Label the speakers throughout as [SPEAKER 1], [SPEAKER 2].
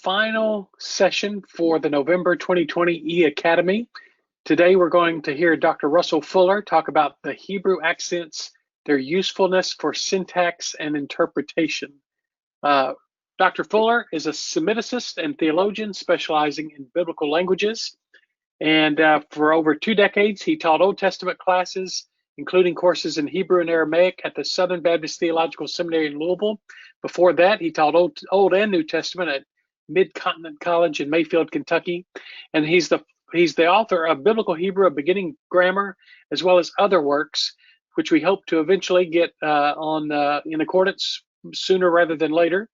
[SPEAKER 1] final session for the November 2020 eAcademy. Today we're going to hear Dr. Russell Fuller talk about the Hebrew accents, their usefulness for syntax and interpretation. Dr. Fuller is a semiticist and theologian specializing in biblical languages. And for over 2 decades, he taught Old Testament classes, including courses in Hebrew and Aramaic at the Southern Baptist Theological Seminary in Louisville. Before that, he taught Old and New Testament at Mid-Continent College in Mayfield, Kentucky. And he's the author of Biblical Hebrew, a Beginning Grammar, as well as other works, which we hope to eventually get in accordance sooner rather than later.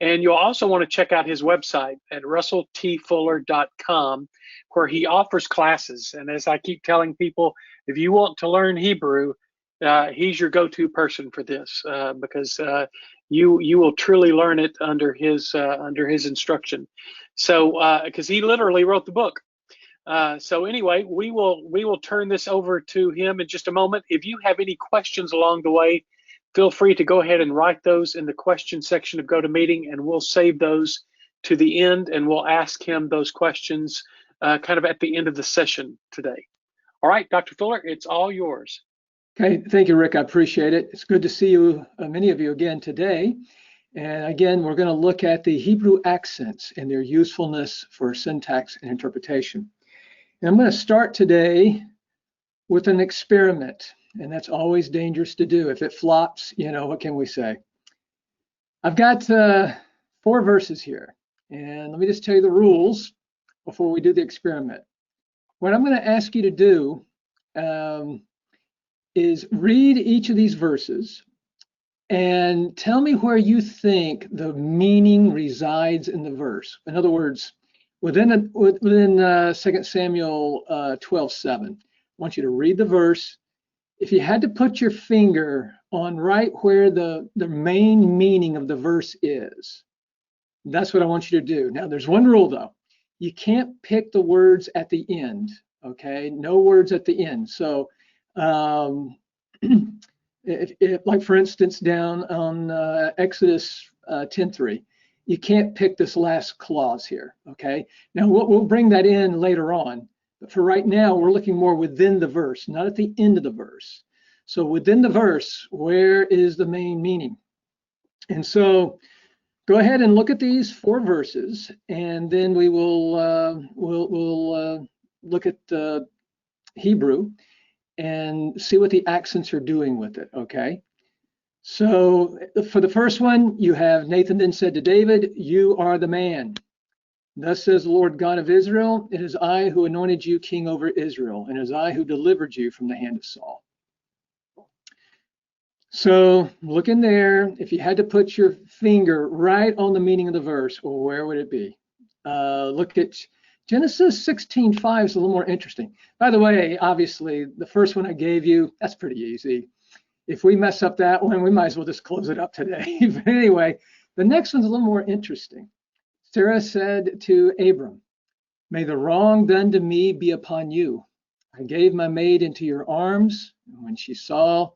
[SPEAKER 1] And you'll also want to check out his website at russelltfuller.com, where he offers classes. And as I keep telling people, if you want to learn Hebrew, he's your go-to person for this, because you will truly learn it under his instruction. So because he literally wrote the book. So anyway, we will turn this over to him in just a moment. If you have any questions along the way, feel free to go ahead and write those in the question section of GoToMeeting, and we'll save those to the end, and we'll ask him those questions kind of at the end of the session today. All right, Dr. Fuller, it's all yours.
[SPEAKER 2] Okay, thank you, Rick. I appreciate it. It's good to see you, many of you again today. And again, we're going to look at the Hebrew accents and their usefulness for syntax and interpretation. And I'm going to start today with an experiment. And that's always dangerous to do. If it flops, what can we say? I've got 4 verses here. And let me just tell you the rules before we do the experiment. What I'm going to ask you to do is read each of these verses and tell me where you think the meaning resides in the verse. In other words, within 2 Samuel 12:7, I want you to read the verse. If you had to put your finger on right where the main meaning of the verse is, that's what I want you to do. Now, there's one rule though. You can't pick the words at the end, okay? No words at the end. So, like for instance, down on Exodus 10:3, you can't pick this last clause here, okay? Now, we'll bring that in later on. But for right now, we're looking more within the verse, not at the end of the verse. So within the verse, where is the main meaning? And so go ahead and look at these 4 verses, and then we will we'll look at Hebrew and see what the accents are doing with it, okay? So for the first one, you have Nathan then said to David, "You are the man. Thus says the Lord God of Israel, it is I who anointed you king over Israel, and it is I who delivered you from the hand of Saul." So look in there. If you had to put your finger right on the meaning of the verse, well, where would it be? Look at Genesis 16:5 is a little more interesting. By the way, obviously, the first one I gave you, that's pretty easy. If we mess up that one, we might as well just close it up today. But anyway, the next one's a little more interesting. Sarah said to Abram, "May the wrong done to me be upon you. I gave my maid into your arms. And when she saw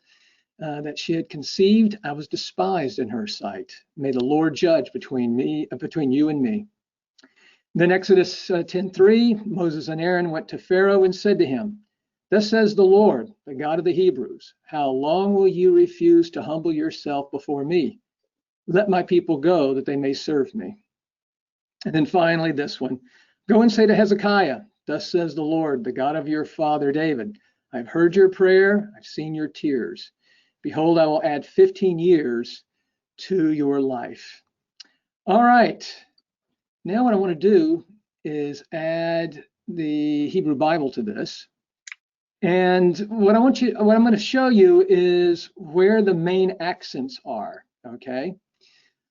[SPEAKER 2] that she had conceived, I was despised in her sight. May the Lord judge between you and me." Then Exodus 10:3, Moses and Aaron went to Pharaoh and said to him, "Thus says the Lord, the God of the Hebrews, how long will you refuse to humble yourself before me? Let my people go that they may serve me." And then finally this one, "Go and say to Hezekiah, thus says the Lord, the God of your father David, I've heard your prayer, I've seen your tears. Behold, I will add 15 years to your life." All right, now what I want to do is add the Hebrew Bible to this. And what I'm going to show you is where the main accents are, okay?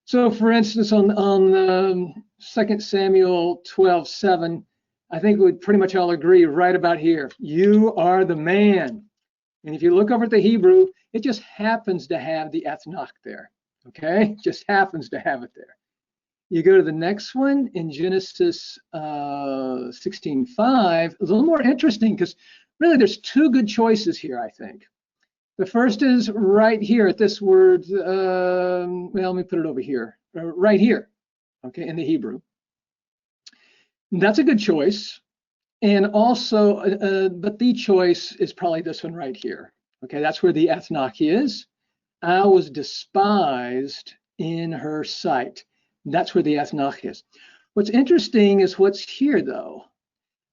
[SPEAKER 2] So for instance, on 2 Samuel 12:7, I think we'd pretty much all agree right about here. You are the man. And if you look over at the Hebrew, it just happens to have the ethnach there, okay? Just happens to have it there. You go to the next one in Genesis 16:5, a little more interesting because really there's 2 good choices here, I think. The first is right here at this word, well, let me put it over here, right here, okay, in the Hebrew. That's a good choice. And also, but the choice is probably this one right here. Okay, that's where the ethnach is. I was despised in her sight. That's where the ethnach is. What's interesting is what's here, though.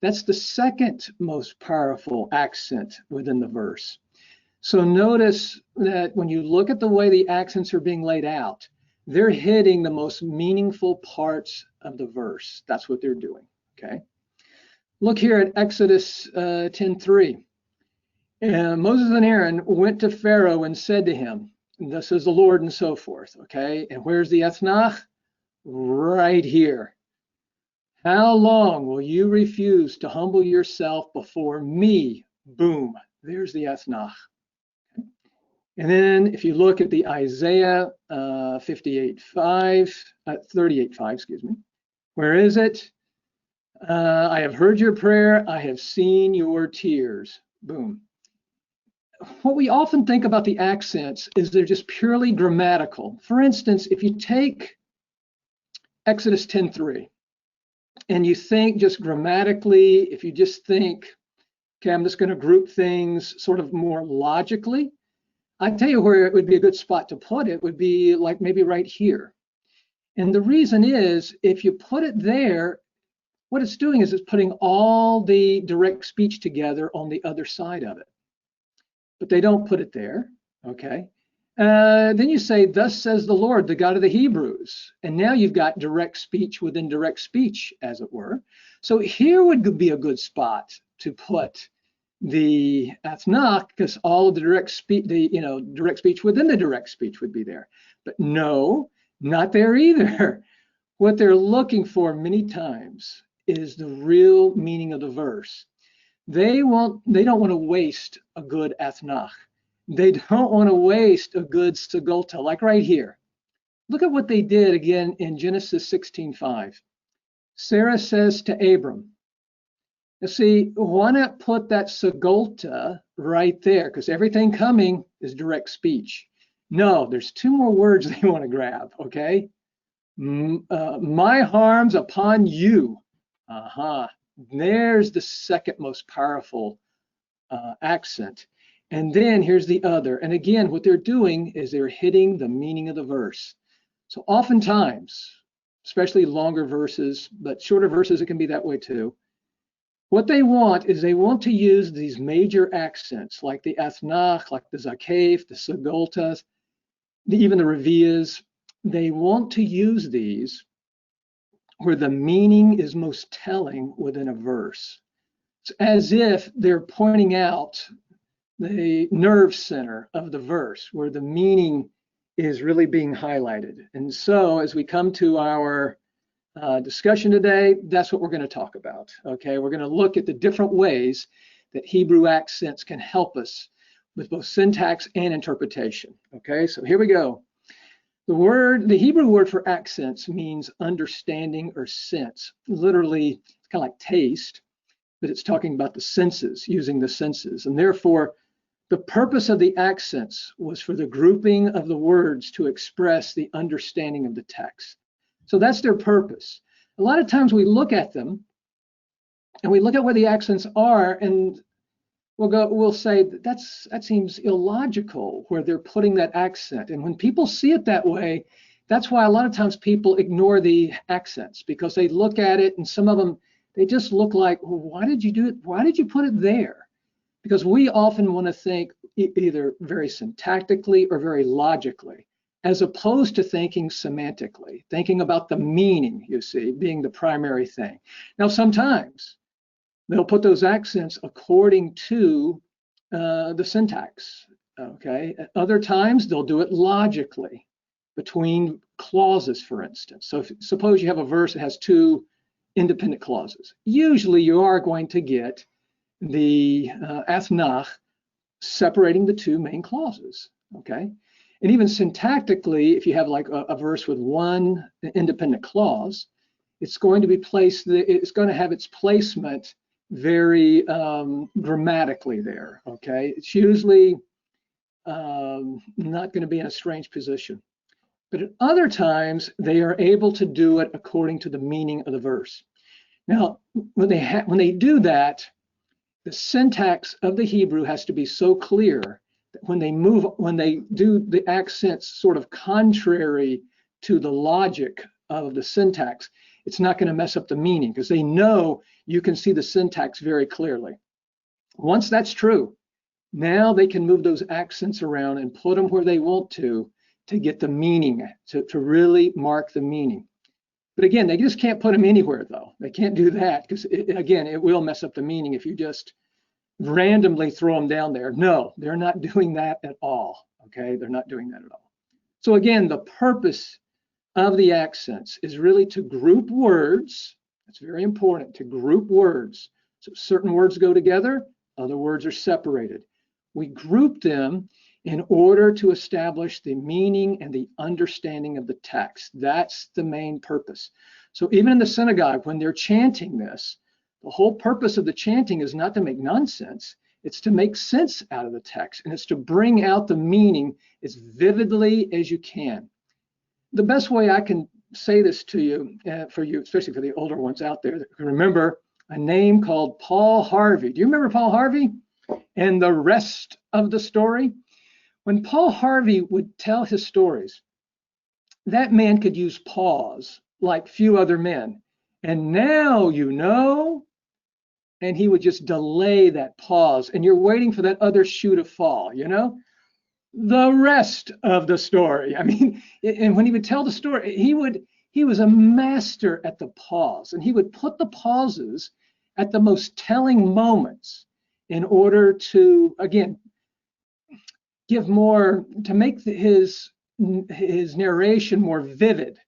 [SPEAKER 2] That's the second most powerful accent within the verse. So notice that when you look at the way the accents are being laid out, they're hitting the most meaningful parts of the verse. That's what they're doing, okay? Look here at Exodus 10:3. Moses and Aaron went to Pharaoh and said to him, "This is the Lord," and so forth, okay? And where's the ethnach? Right here. "How long will you refuse to humble yourself before me?" Boom, there's the ethnach. And then if you look at the Isaiah 38:5, excuse me, where is it? "I have heard your prayer, I have seen your tears." Boom. What we often think about the accents is they're just purely grammatical. For instance, if you take Exodus 10:3 and you think just grammatically, if you just think, okay, I'm just going to group things sort of more logically, I tell you where it would be a good spot to put it would be like maybe right here. And the reason is if you put it there, what it's doing is it's putting all the direct speech together on the other side of it. But they don't put it there, okay? Then you say, "Thus says the Lord, the God of the Hebrews." And now you've got direct speech within direct speech, as it were. So here would be a good spot to put the ethnach, because all of the direct speech, direct speech within the direct speech would be there. But no, not there either. What they're looking for many times is the real meaning of the verse. They don't want to waste a good ethnach. They don't want to waste a good segulta, like right here. Look at what they did again in Genesis 16:5. Sarah says to Abram, now see, why not put that segulta right there? Because everything coming is direct speech. No, there's two more words they want to grab, okay? My harms upon you. There's the second most powerful accent. And then here's the other. And again, what they're doing is they're hitting the meaning of the verse. So oftentimes, especially longer verses, but shorter verses, it can be that way too. What they want is they want to use these major accents like the ethnach, like the zakef, the segultas, even the revias. They want to use these where the meaning is most telling within a verse. It's as if they're pointing out the nerve center of the verse where the meaning is really being highlighted. And so as we come to our discussion today, that's what we're going to talk about. Okay, we're going to look at the different ways that Hebrew accents can help us with both syntax and interpretation. Okay, so here we go. The Hebrew word for accents means understanding or sense. Literally, it's kind of like taste, but it's talking about the senses, using the senses. And therefore, the purpose of the accents was for the grouping of the words to express the understanding of the text. So that's their purpose. A lot of times we look at them and we look at where the accents are and we'll say that seems illogical where they're putting that accent. And when people see it that way, that's why a lot of times people ignore the accents because they look at it and some of them, they just look like, well, why did you do it? Why did you put it there? Because we often want to think either very syntactically or very logically, as opposed to thinking semantically, thinking about the meaning, you see, being the primary thing. Now, sometimes they'll put those accents according to the syntax, okay? At other times, they'll do it logically between clauses, for instance. So suppose you have a verse that has two independent clauses. Usually you are going to get the ethnach separating the two main clauses, okay? And even syntactically, if you have like a verse with one independent clause, it's going to be placed, it's going to have its placement very grammatically there, okay? It's usually not going to be in a strange position. But at other times, they are able to do it according to the meaning of the verse. Now, when they do that, the syntax of the Hebrew has to be so clear that when they do the accents sort of contrary to the logic of the syntax, it's not going to mess up the meaning because they know you can see the syntax very clearly. Once that's true, now they can move those accents around and put them where they want to get the meaning, to really mark the meaning. But again, they just can't put them anywhere though. They can't do that because again, it will mess up the meaning if you just randomly throw them down there. No, they're not doing that at all. Okay, they're not doing that at all. So again, the purpose of the accents is really to group words. It's very important to group words. So certain words go together, other words are separated. We group them in order to establish the meaning and the understanding of the text. That's the main purpose. So even in the synagogue, when they're chanting this, the whole purpose of the chanting is not to make nonsense. It's to make sense out of the text, and it's to bring out the meaning as vividly as you can. The best way I can say this to you, for you, especially for the older ones out there that can remember a name called Paul Harvey. Do you remember Paul Harvey and the rest of the story? When Paul Harvey would tell his stories, that man could use pause like few other men. And now you know, and he would just delay that pause. And you're waiting for that other shoe to fall, you know? The rest of the story. I mean, and when he would tell the story, he was a master at the pause. And he would put the pauses at the most telling moments in order to, again, give more, to make his narration more vivid,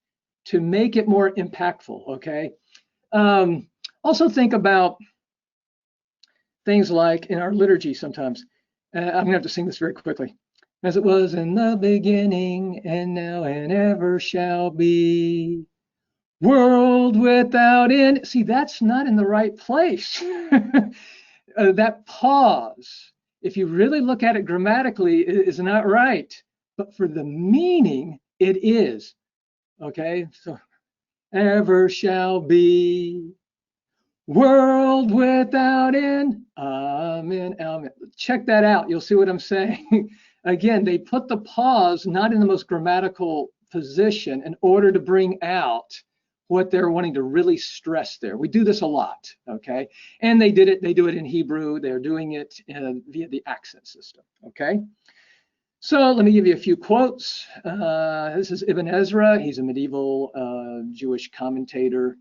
[SPEAKER 2] to make it more impactful, okay? Also think about things like in our liturgy sometimes. I'm gonna have to sing this very quickly. As it was in the beginning, and now and ever shall be, world without end. See, that's not in the right place. That pause, if you really look at it grammatically, is not right. But for the meaning, it is. Okay, so ever shall be, world without end. Amen, amen. Check that out. You'll see what I'm saying. Again, they put the pause not in the most grammatical position in order to bring out what they're wanting to really stress there. We do this a lot, okay? And they do it in Hebrew. They're doing it via the accent system, okay? So let me give you a few quotes. This is Ibn Ezra. He's a medieval Jewish commentator.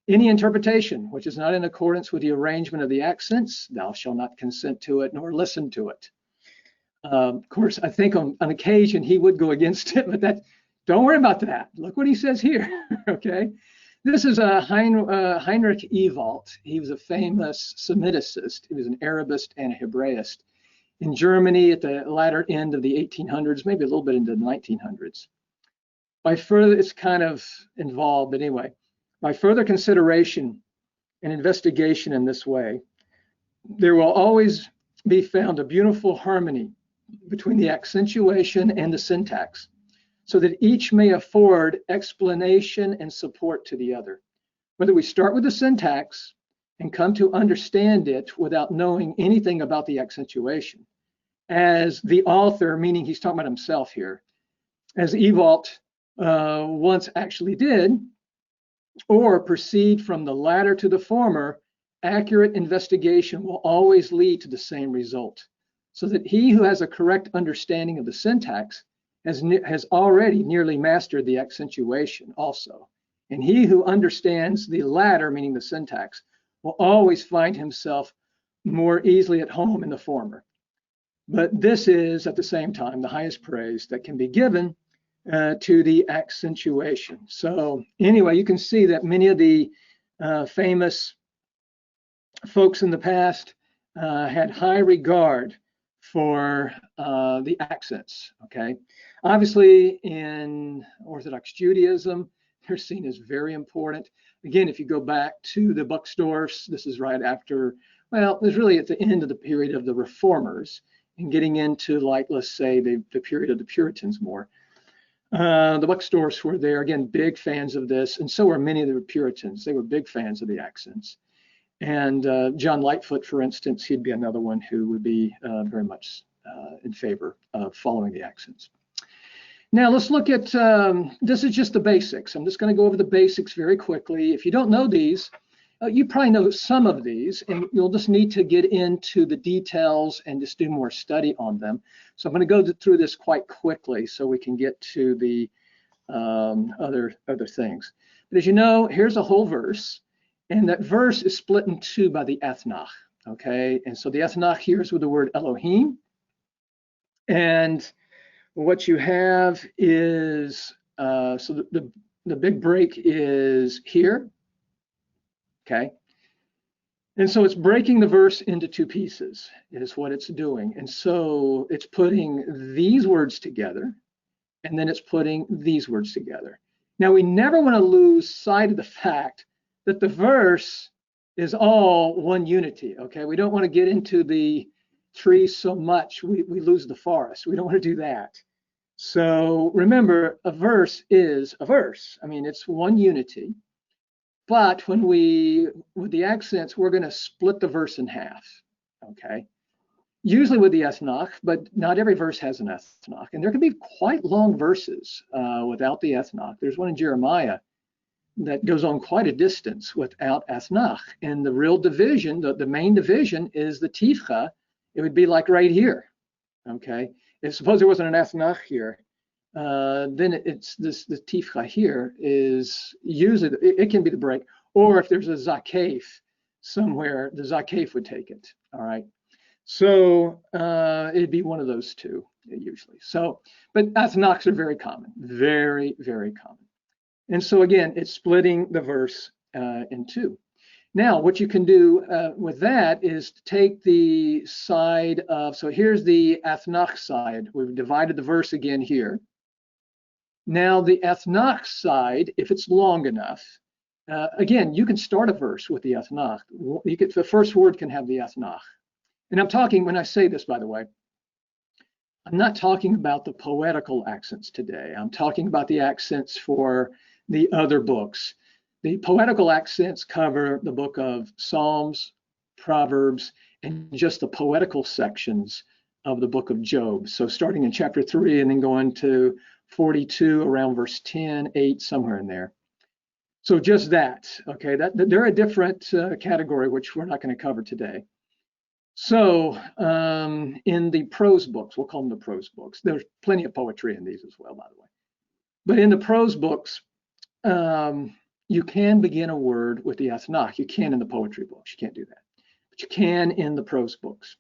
[SPEAKER 2] Any interpretation which is not in accordance with the arrangement of the accents, thou shalt not consent to it nor listen to it. Of course, I think on occasion he would go against it, but don't worry about that. Look what he says here, okay? This is Heinrich Ewald. He was a famous semiticist. He was an Arabist and a Hebraist in Germany at the latter end of the 1800s, maybe a little bit into the 1900s. By further, it's kind of involved, but anyway, by further consideration and investigation in this way, there will always be found a beautiful harmony between the accentuation and the syntax, so that each may afford explanation and support to the other. Whether we start with the syntax and come to understand it without knowing anything about the accentuation, as the author, meaning he's talking about himself here, as Ewald once actually did, or proceed from the latter to the former, accurate investigation will always lead to the same result, so that he who has a correct understanding of the syntax has already nearly mastered the accentuation also. And he who understands the latter, meaning the syntax, will always find himself more easily at home in the former. But this is, at the same time, the highest praise that can be given to the accentuation. So anyway, you can see that many of the famous folks in the past had high regard for the accents, okay? Obviously, in Orthodox Judaism, they're seen as very important. Again, if you go back to the Buxdorfs, this is right after, well, it's really at the end of the period of the Reformers and getting into, like, let's say, the period of the Puritans more. The Buckstorffs were there, again, big fans of this, and so were many of the Puritans. They were big fans of the accents. And John Lightfoot, for instance, he'd be another one who would be very much in favor of following the accents. Now let's look at, this is just the basics. I'm just going to go over the basics very quickly. If you don't know these, you probably know some of these, and you'll just need to get into the details and just do more study on them. So I'm going to go through this quite quickly so we can get to the other things. But as you know, here's a whole verse, and that verse is split in two by the ethnach, okay? And so the ethnach here is with the word Elohim, and what you have is, so the big break is here, okay? And so it's breaking the verse into two pieces is what it's doing. And so it's putting these words together, and then it's putting these words together. Now, we never want to lose sight of the fact that the verse is all one unity, okay? We don't want to get into the trees so much we lose the forest. We don't want to do that. So remember, a verse is a verse. I mean, it's one unity. But when with the accents, we're going to split the verse in half, okay? Usually with the ethnach, but not every verse has an ethnach. And there can be quite long verses without the ethnach. There's one in Jeremiah that goes on quite a distance without ethnach. And the real division, the main division is the tifcha. It would be like right here, okay? If suppose there wasn't an ethnach here, then it's the tifcha here is usually, it can be the break, or if there's a zakef somewhere, the zakef would take it, all right? So it'd be one of those two usually. So, but ethnachs are very common, very, very common. And so again, it's splitting the verse in two. Now, what you can do with that is to take the side of, so here's the ethnach side. We've divided the verse again here. Now, the ethnach side, if it's long enough, again, you can start a verse with the ethnach. The first word can have the ethnach. And I'm talking, when I say this, by the way, I'm not talking about the poetical accents today. I'm talking about the accents for the other books. The poetical accents cover the book of Psalms, Proverbs, and just the poetical sections of the book of Job. So starting in chapter 3 and then going to 42 around verse 10, 8, somewhere in there. So just that, okay, they're a different category, which we're not going to cover today. So in the prose books, we'll call them the prose books. There's plenty of poetry in these as well, by the way. But in the prose books, you can begin a word with the ethnach. You can in the poetry books. You can't do that. But you can in the prose books.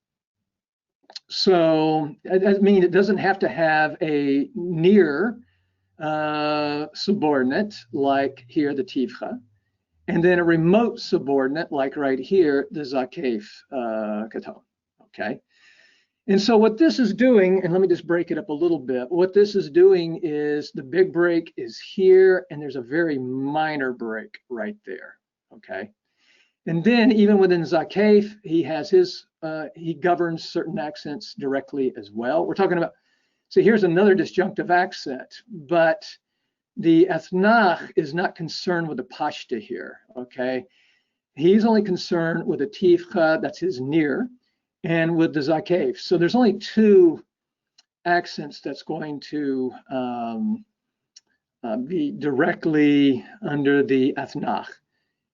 [SPEAKER 2] So I mean, it doesn't have to have a near subordinate like here, the tifcha, and then a remote subordinate like right here, the zakef katon, okay? And so what this is doing, and let me just break it up a little bit, what this is doing is the big break is here, and there's a very minor break right there, okay? And then even within zakef, he has his, he governs certain accents directly as well. We're talking about, so here's another disjunctive accent, but the ethnach is not concerned with the pashta here, okay? He's only concerned with the tifcha, that's his near, and with the zakef. So there's only two accents that's going to be directly under the ethnach.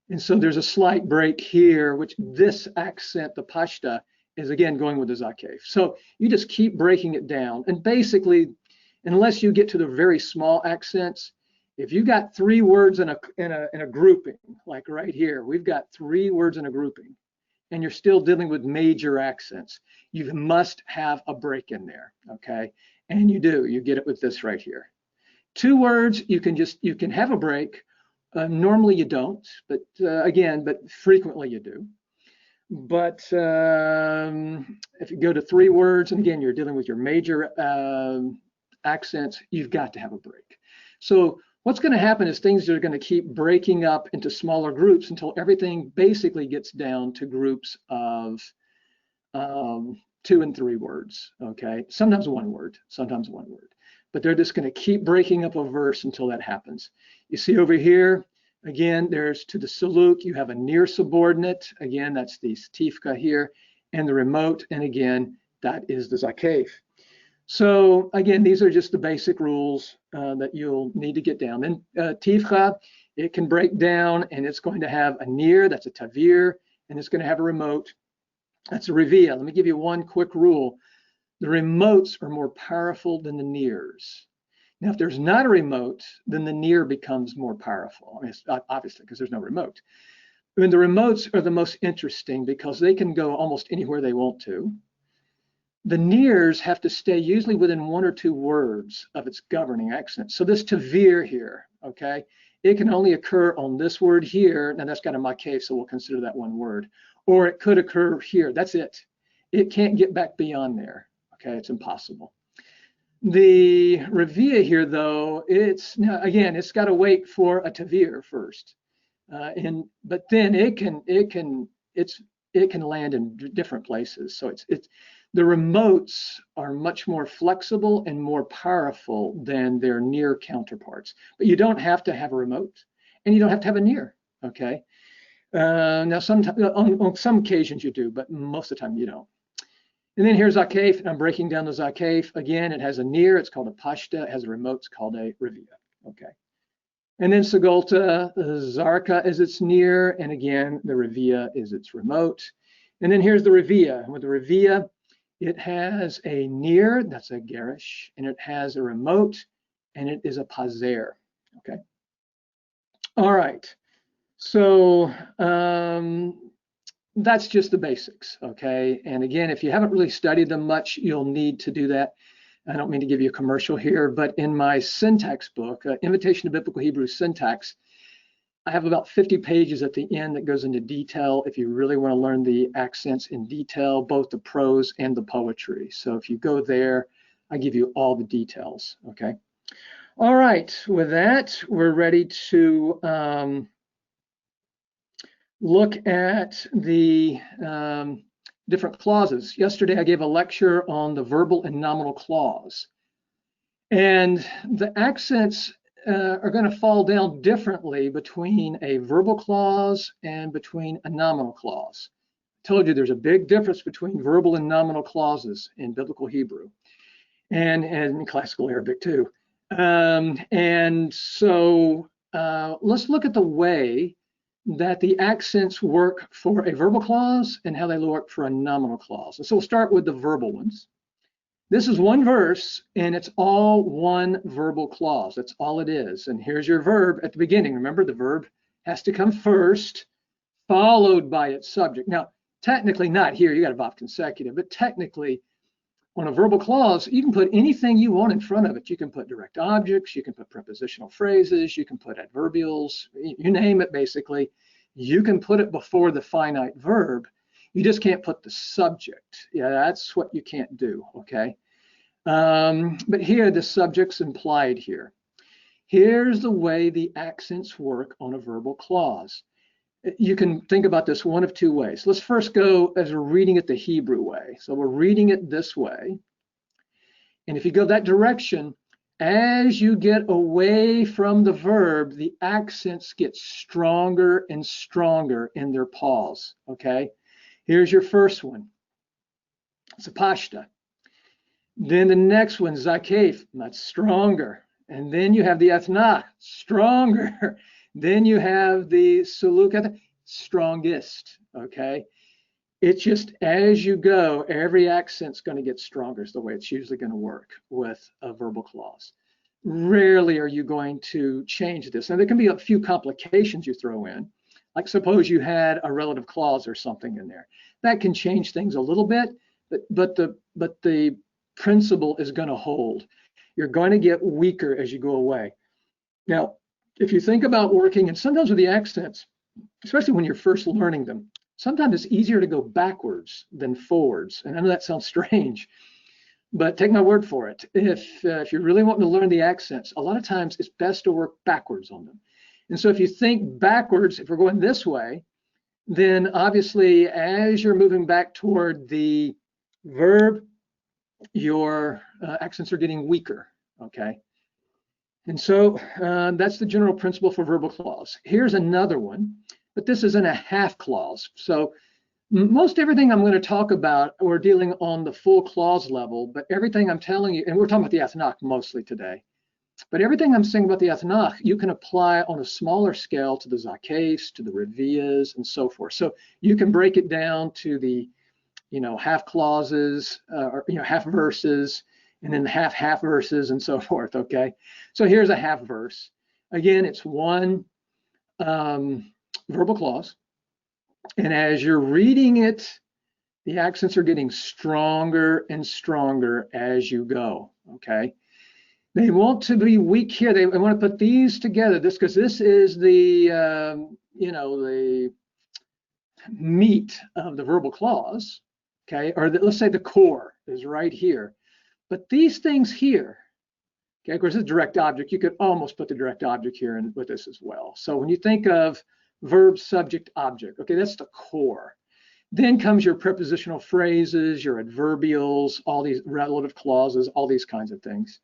[SPEAKER 2] And so there's a slight break here, which this accent, the pashta, is again going with the zakef. So you just keep breaking it down. And basically, unless you get to the very small accents, if you got 3 words in a grouping, like right here, we've got 3 words in a grouping, and you're still dealing with major accents, you must have a break in there, okay? And you do, you get it with this right here. 2 words, you can have a break. Normally you don't, but again, but frequently you do. But if you go to 3 words, and again, you're dealing with your major accents, you've got to have a break. So what's going to happen is things are going to keep breaking up into smaller groups until everything basically gets down to groups of 2 and 3 words, okay? Sometimes 1 word, sometimes 1 word. but they're just going to keep breaking up a verse until that happens. You see over here, again, there's to the Silluq, you have a near subordinate. Again, that's the tifka here, and the remote, and again, that is the zakef. So again, these are just the basic rules that you'll need to get down. Then tifka, it can break down, and it's going to have a near, that's a tavir, and it's going to have a remote, that's a revia. Let me give you one quick rule. The remotes are more powerful than the nears. Now, if there's not a remote, then the near becomes more powerful. I mean, obviously, because there's no remote. And the remotes are the most interesting because they can go almost anywhere they want to. The nears have to stay usually within one or two words of its governing accent. So this tavir here, okay, it can only occur on this word here. Now that's got a makef, so we'll consider that one word. Or it could occur here. That's it. It can't get back beyond there. Okay, it's impossible. The revia here, though, it's now again, it's got to wait for a tavir first, but then it can land in different places. So it's the remotes are much more flexible and more powerful than their near counterparts. But you don't have to have a remote, and you don't have to have a near. Okay. Now, sometimes on some occasions you do, but most of the time you don't. And then here's zakef, and I'm breaking down the zakef. Again, it has a near, it's called a pashta. It has a remote, it's called a revia. Okay. And then segolta, zarka is its near, and again, the revia is its remote. And then here's the revia. And with the revia, it has a near, that's a garish, and it has a remote, and it is a pazer. Okay. All right. So that's just the basics, okay? And again, if you haven't really studied them much, you'll need to do that. I don't mean to give you a commercial here, but in my syntax book, Invitation to Biblical Hebrew Syntax, I have about 50 pages at the end that goes into detail if you really want to learn the accents in detail, both the prose and the poetry. So if you go there, I give you all the details, okay? All right, with that, we're ready to look at the different clauses. Yesterday, I gave a lecture on the verbal and nominal clause. And the accents are going to fall down differently between a verbal clause and between a nominal clause. I told you there's a big difference between verbal and nominal clauses in biblical Hebrew and in classical Arabic too. And so let's look at the way that the accents work for a verbal clause and how they work for a nominal clause. And so we'll start with the verbal ones. This is one verse, and it's all one verbal clause. That's all it is. And here's your verb at the beginning. Remember, the verb has to come first, followed by its subject. Now, technically not here. You got to have consecutive, but technically on a verbal clause, you can put anything you want in front of it. You can put direct objects, you can put prepositional phrases, you can put adverbials, you name it basically. You can put it before the finite verb. You just can't put the subject. Yeah, that's what you can't do, okay? But here, the subject's implied here. Here's the way the accents work on a verbal clause. You can think about this one of two ways. Let's first go as we're reading it the Hebrew way. So we're reading it this way. And if you go that direction, as you get away from the verb, the accents get stronger and stronger in their pause, okay? Here's your first one. It's a pashta. Then the next one, zakef, that's stronger. And then you have the ethna, stronger. Then you have the Silluq, strongest, okay? It's just as you go, every accent's going to get stronger is the way it's usually going to work with a verbal clause. Rarely are you going to change this. Now, there can be a few complications you throw in. Like suppose you had a relative clause or something in there. That can change things a little bit, but the principle is going to hold. You're going to get weaker as you go away. Now, if you think about working, and sometimes with the accents, especially when you're first learning them, sometimes it's easier to go backwards than forwards. And I know that sounds strange, but take my word for it. If you're really wanting to learn the accents, a lot of times it's best to work backwards on them. And so if you think backwards, if we're going this way, then obviously as you're moving back toward the verb, your accents are getting weaker, okay? And so that's the general principle for verbal clause. Here's another one, but this is in a half clause. So most everything I'm going to talk about, we're dealing on the full clause level, but everything I'm telling you, and we're talking about the ethnach mostly today, but everything I'm saying about the ethnach, you can apply on a smaller scale to the zakes, to the revias, and so forth. So you can break it down to the, half clauses, or, half verses, and then half verses, and so forth, okay? So here's a half verse. Again, it's one verbal clause. And as you're reading it, the accents are getting stronger and stronger as you go, okay? They want to be weak here. They want to put these together, because this is the, the meat of the verbal clause, okay? Or let's say the core is right here. But these things here, okay, of course, it's a direct object. You could almost put the direct object here with this as well. So when you think of verb, subject, object, okay, that's the core. Then comes your prepositional phrases, your adverbials, all these relative clauses, all these kinds of things.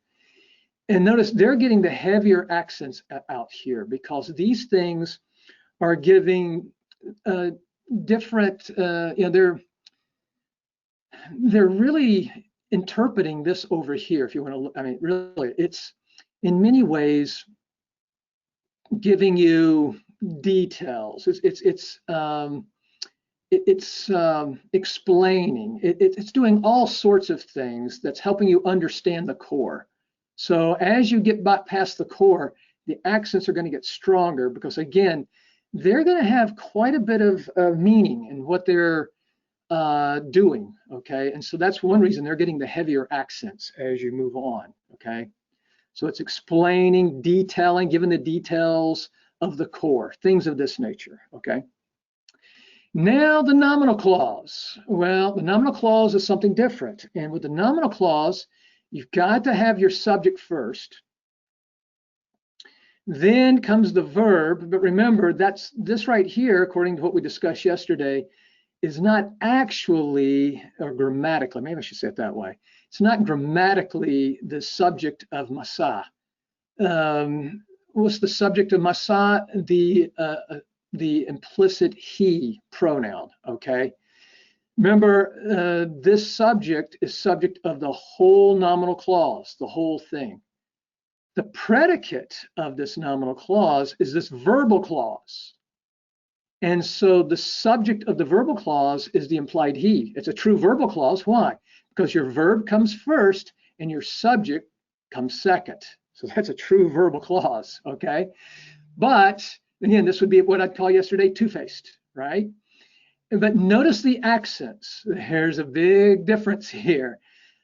[SPEAKER 2] And notice they're getting the heavier accents out here because these things are giving different, they're really interpreting this over here. If you want to look, really, it's in many ways giving you details. It's explaining. It's doing all sorts of things that's helping you understand the core. So as you get back past the core, the accents are going to get stronger because, again, they're going to have quite a bit of meaning in what they're doing, okay? And so that's one reason they're getting the heavier accents as you move on, okay? So it's explaining, detailing, giving the details of the core, things of this nature, okay? Now the nominal clause. Well, the nominal clause is something different. And with the nominal clause, you've got to have your subject first. Then comes the verb, but remember this right here, according to what we discussed yesterday, is not actually, or grammatically, maybe I should say it that way. It's not grammatically the subject of masa. What's the subject of masa? The implicit he pronoun, okay? Remember, this subject is subject of the whole nominal clause, the whole thing. The predicate of this nominal clause is this verbal clause. And so the subject of the verbal clause is the implied he. It's a true verbal clause. Why? Because your verb comes first and your subject comes second. So that's a true verbal clause, okay? But again, this would be what I'd call yesterday two-faced, right? But notice the accents. There's a big difference here.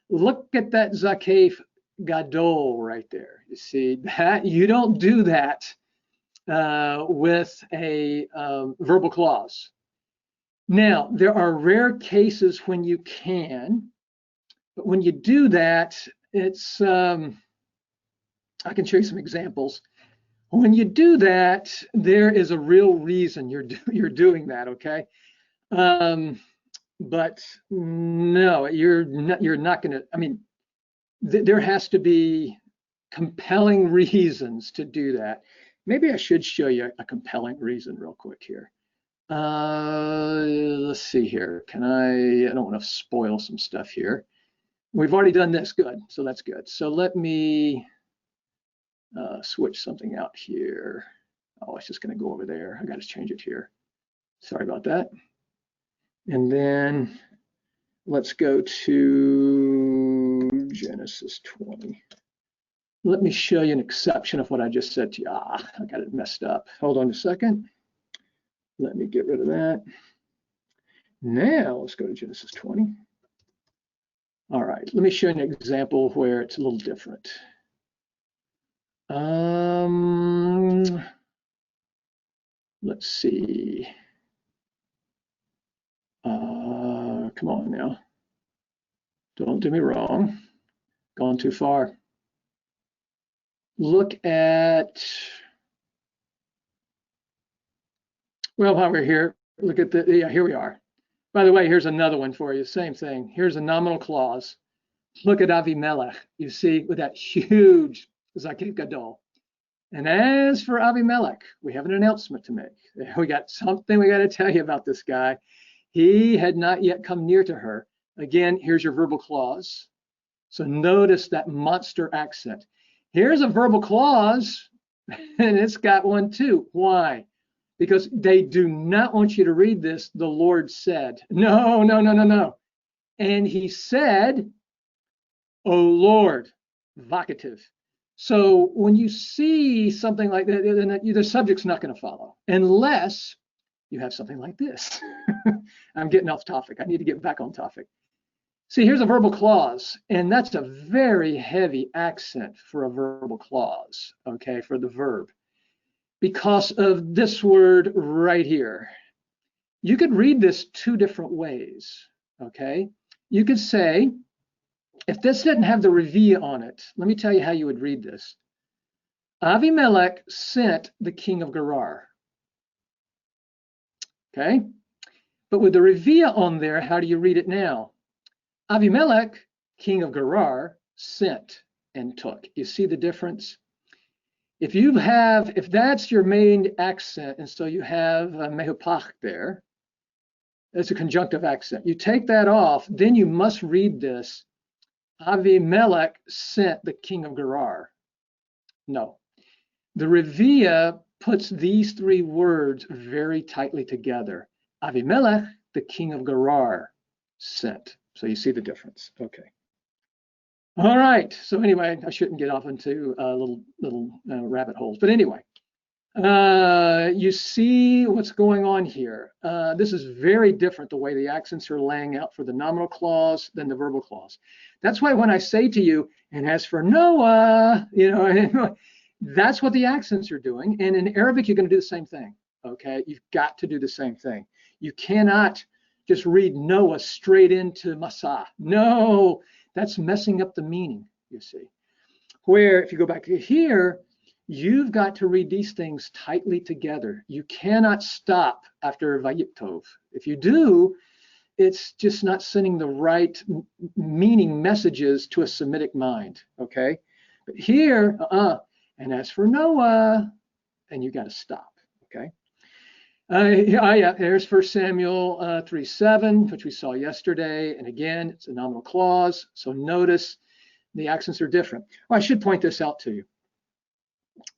[SPEAKER 2] Look at that zakef gadol right there. You see that? You don't do that with a verbal clause. Now, there are rare cases when you can, but when you do that, it's, I can show you some examples. When you do that, there is a real reason you're doing that, okay? But no, you're not going to, there has to be compelling reasons to do that. Maybe I should show you a compelling reason real quick here. Let's see here. I don't want to spoil some stuff here. We've already done this, good, so that's good. So let me switch something out here. Oh, it's just going to go over there. I got to change it here. Sorry about that. And then let's go to Genesis 20. Let me show you an exception of what I just said to you. I got it messed up. Hold on a second. Let me get rid of that. Now let's go to Genesis 20. All right, let me show you an example where it's a little different. Let's see. Come on now. Don't do me wrong. Gone too far. Look at, well, while we're here, look at yeah, here we are. By the way, here's another one for you, same thing. Here's a nominal clause. Look at Avimelech, you see, with that huge Zakev Gadol. And as for Avimelech, we have an announcement to make. We got something we got to tell you about this guy. He had not yet come near to her. Again, here's your verbal clause. So notice that monster accent. Here's a verbal clause, and it's got one too. Why? Because they do not want you to read this, the Lord said. No, no, no, no, no. And he said, O Lord, vocative. So when you see something like that, then the subject's not going to follow unless you have something like this. I'm getting off topic. I need to get back on topic. See, here's a verbal clause, and that's a very heavy accent for a verbal clause, okay, for the verb, because of this word right here. You could read this two different ways, okay? You could say, if this didn't have the revia on it, let me tell you how you would read this. Avimelech sent the king of Gerar. Okay? But with the revia on there, how do you read it now? Avimelech, king of Gerar, sent and took. You see the difference? If that's your main accent, and so you have mehupach there, that's a conjunctive accent. You take that off, then you must read this. Avimelech sent the king of Gerar. No. The revia puts these three words very tightly together. Avimelech, the king of Gerar, sent. So you see the difference. Okay. All right. So anyway, I shouldn't get off into little rabbit holes. But anyway, you see what's going on here. This is very different the way the accents are laying out for the nominal clause than the verbal clause. That's why when I say to you, and as for Noah, you know, that's what the accents are doing. And in Arabic, you're going to do the same thing. Okay, you've got to do the same thing. You cannot just read Noah straight into Masa. No, that's messing up the meaning, you see. Where if you go back to here, you've got to read these things tightly together. You cannot stop after Vayiktov. If you do, it's just not sending the right meaning messages to a Semitic mind, okay? But here, and as for Noah, and you got to stop, okay? Yeah, there's 1 Samuel 3:7, which we saw yesterday. And again, it's a nominal clause. So notice the accents are different. Oh, I should point this out to you.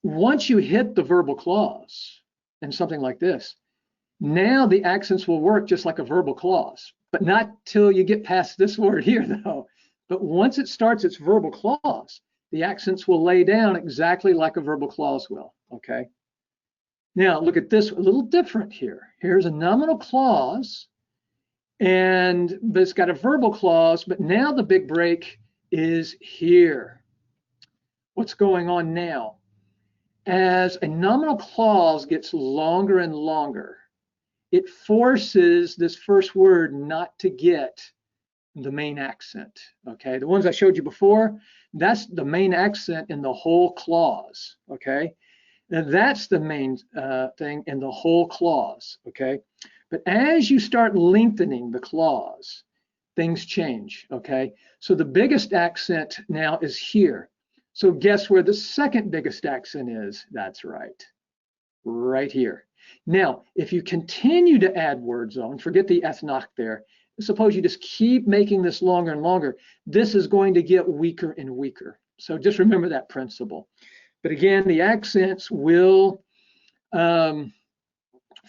[SPEAKER 2] Once you hit the verbal clause and something like this, now the accents will work just like a verbal clause, but not till you get past this word here, though. But once it starts its verbal clause, the accents will lay down exactly like a verbal clause will, okay? Now, look at this, a little different here. Here's a nominal clause, but it's got a verbal clause, but now the big break is here. What's going on now? As a nominal clause gets longer and longer, it forces this first word not to get the main accent, okay? The ones I showed you before, that's the main accent in the whole clause, okay? Now that's the main thing in the whole clause, okay? But as you start lengthening the clause, things change, okay? So the biggest accent now is here. So guess where the second biggest accent is? That's right here. Now, if you continue to add words on, forget the ethnach there, suppose you just keep making this longer and longer, this is going to get weaker and weaker. So just remember that principle. But again, the accents will, for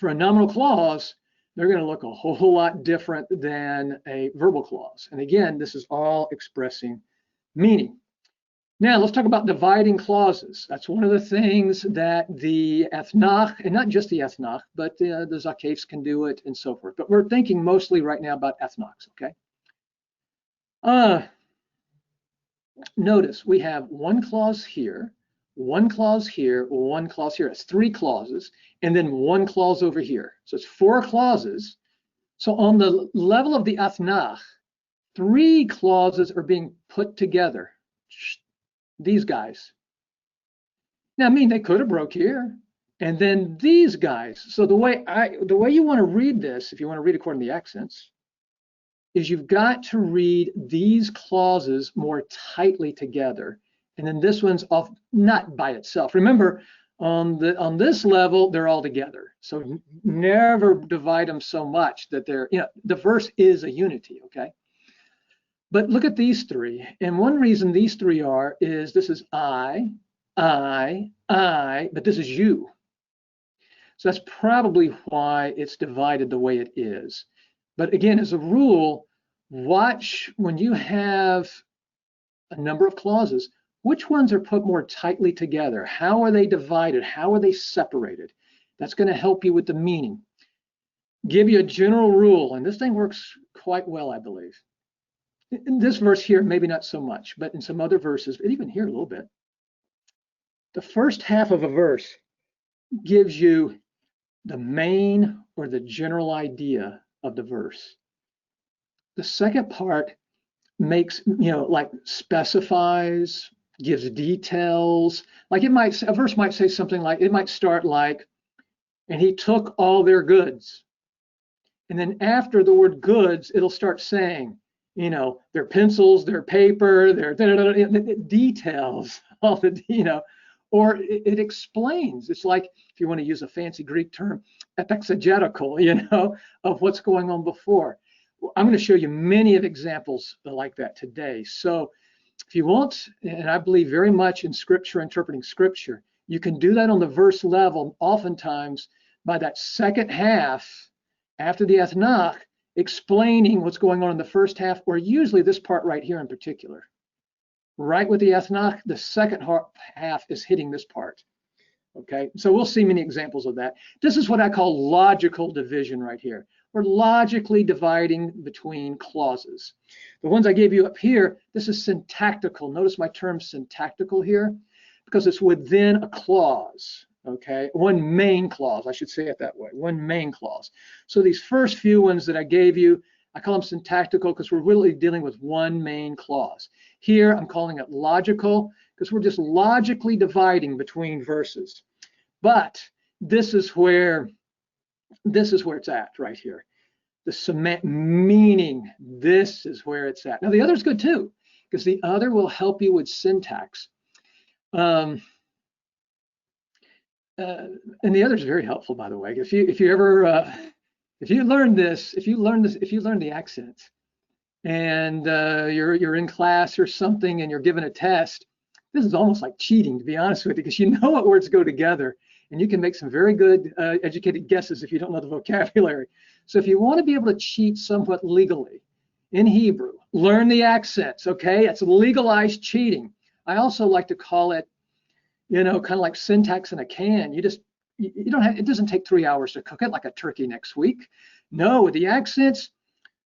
[SPEAKER 2] a nominal clause, they're going to look a whole lot different than a verbal clause. And again, this is all expressing meaning. Now, let's talk about dividing clauses. That's one of the things that the ethnach, and not just the ethnach, but the zakefs can do it and so forth. But we're thinking mostly right now about ethnachs, okay? Notice we have one clause here, one clause here, one clause here. It's 3 clauses, and then one clause over here. So it's 4 clauses. So on the level of the ethnach, 3 clauses are being put together. These guys. Now, I mean, they could have broke here, and then these guys. So the way you want to read this, if you want to read according to the accents, is you've got to read these clauses more tightly together. And then this one's off, not by itself. Remember, on this level, they're all together. So never divide them so much that they're, the verse is a unity, okay? But look at these three. And one reason these three is this is I, but this is you. So that's probably why it's divided the way it is. But again, as a rule, watch when you have a number of clauses, which ones are put more tightly together? How are they divided? How are they separated? That's going to help you with the meaning. Give you a general rule, and this thing works quite well, I believe. In this verse here, maybe not so much, but in some other verses, and even here a little bit, the first half of a verse gives you the main or the general idea of the verse. The second part makes, like specifies, gives details. Like a verse might say something like, it might start like, and he took all their goods. And then after the word goods, it'll start saying, their pencils, their paper, their details, all the, or it explains. It's like, if you want to use a fancy Greek term, exegetical, of what's going on before. I'm going to show you many of examples like that today. So if you want, and I believe very much in Scripture, interpreting Scripture, you can do that on the verse level, oftentimes by that second half, after the ethnach, explaining what's going on in the first half, or usually this part right here in particular. Right with the ethnach, the second half is hitting this part. Okay, so we'll see many examples of that. This is what I call logical division right here. We're logically dividing between clauses. The ones I gave you up here, this is syntactical. Notice my term syntactical here, because it's within a clause. Okay, one main clause, I should say it that way, one main clause. So these first few ones that I gave you, I call them syntactical because we're really dealing with one main clause. Here, I'm calling it logical because we're just logically dividing between verses. But this is where it's at right here. The semantic meaning, this is where it's at. Now the other's good too, because the other will help you with syntax. And the other is very helpful, by the way. If you learn the accents, and you're in class or something, and you're given a test, this is almost like cheating, to be honest with you, because you know what words go together, and you can make some very good educated guesses if you don't know the vocabulary. So if you want to be able to cheat somewhat legally in Hebrew, learn the accents. Okay, it's legalized cheating. I also like to call it, kind of like syntax in a can. You don't have, it doesn't take 3 hours to cook it like a turkey next week. No, with the accents,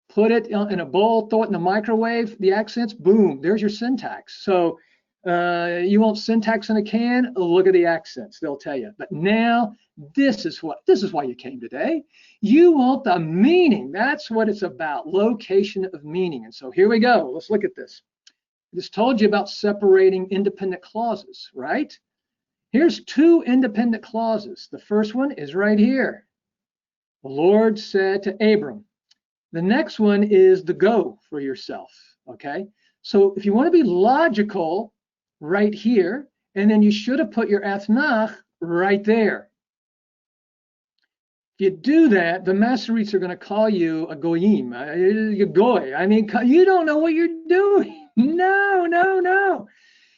[SPEAKER 2] put it in a bowl, throw it in the microwave, the accents, boom, there's your syntax. So you want syntax in a can, look at the accents, they'll tell you. But now, this is why you came today. You want the meaning. That's what it's about, location of meaning. And so here we go, let's look at this. I just told you about separating independent clauses, right? Here's two independent clauses. The first one is right here. The Lord said to Abram. The next one is the go for yourself, okay? So if you want to be logical, right here, and then you should have put your athnach right there. If you do that, the Masoretes are going to call you a goyim, a goy. I mean, you don't know what you're doing. No.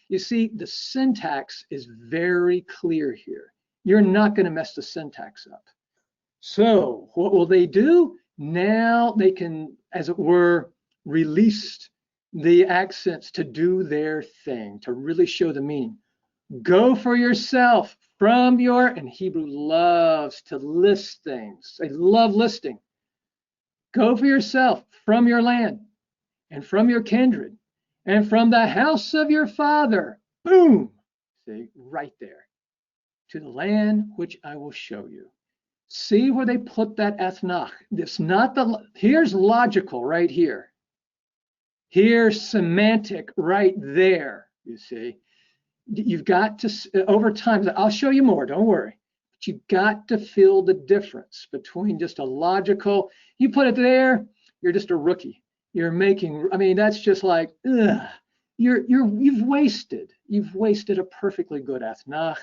[SPEAKER 2] You see, the syntax is very clear here. You're not going to mess the syntax up. So what will they do? Now they can, as it were, release the accents to do their thing, to really show the meaning. Go for yourself from your, and Hebrew loves to list things. They love listing. Go for yourself from your land and from your kindred and from the house of your father. Boom. See, right there. To the land which I will show you. See where they put that ethnach. It's not here's logical right here. Here's semantic right there, you see. You've got to, over time, I'll show you more, don't worry. But you've got to feel the difference between just a logical, you put it there, you're just a rookie. you're making, I mean, that's just like, ugh, you've wasted a perfectly good athnach.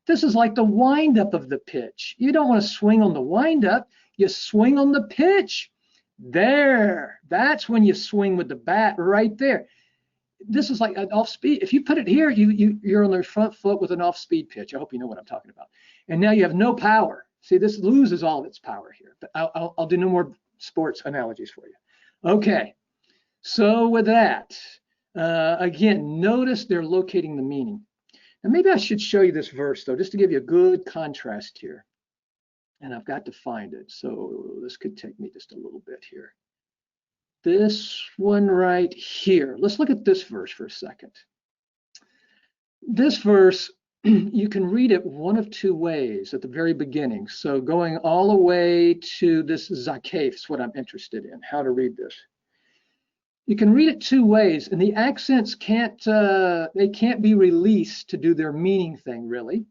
[SPEAKER 2] This is like the windup of the pitch. You don't want to swing on the windup, you swing on the pitch. There, that's when you swing with the bat right there. This is like an off speed. If you put it here, you're on the front foot with an off speed pitch. I hope you know what I'm talking about. And now you have no power. See, this loses all of its power here. But I'll do no more sports analogies for you. Okay, so with that, again, notice they're locating the meaning. And maybe I should show you this verse though, just to give you a good contrast here. And I've got to find it. So this could take me just a little bit here. This one right here. Let's look at this verse for a second. This verse, you can read it one of two ways at the very beginning. So going all the way to this Zakef is what I'm interested in, how to read this. You can read it two ways, and the accents can't be released to do their meaning thing, really.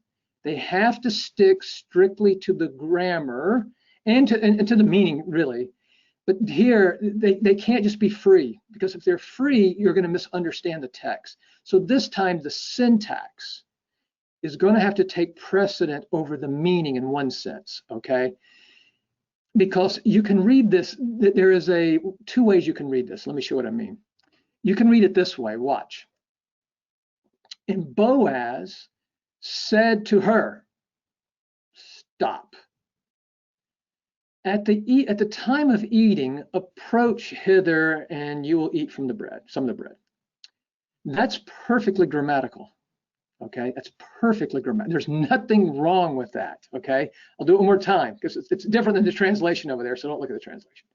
[SPEAKER 2] They have to stick strictly to the grammar and to the meaning, really. But here, they can't just be free, because if they're free, you're going to misunderstand the text. So this time, the syntax is going to have to take precedent over the meaning in one sense, okay? Because you can read this, there is two ways you can read this. Let me show what I mean. You can read it this way, watch. And Boaz said to her, stop. At the time of eating, approach hither and you will eat from the bread, some of the bread. That's perfectly grammatical, okay? That's perfectly grammatical. There's nothing wrong with that, okay? I'll do it one more time because it's different than the translation over there, so don't look at the translation.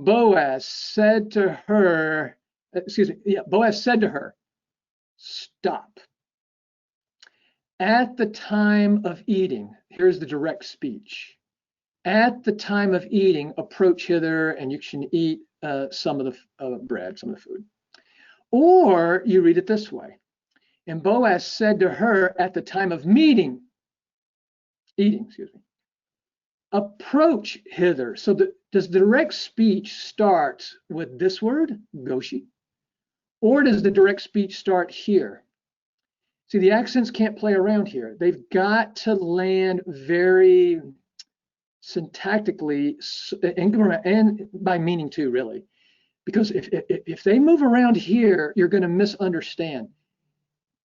[SPEAKER 2] Boaz said to her, Boaz said to her, stop. At the time of eating, here's the direct speech. At the time of eating, approach hither and you can eat some of the bread, some of the food. Or you read it this way. And Boaz said to her at the time of eating, approach hither. So does the direct speech start with this word, goshi? Or does the direct speech start here? See, the accents can't play around here. They've got to land very syntactically and by meaning too, really. Because if they move around here, you're going to misunderstand.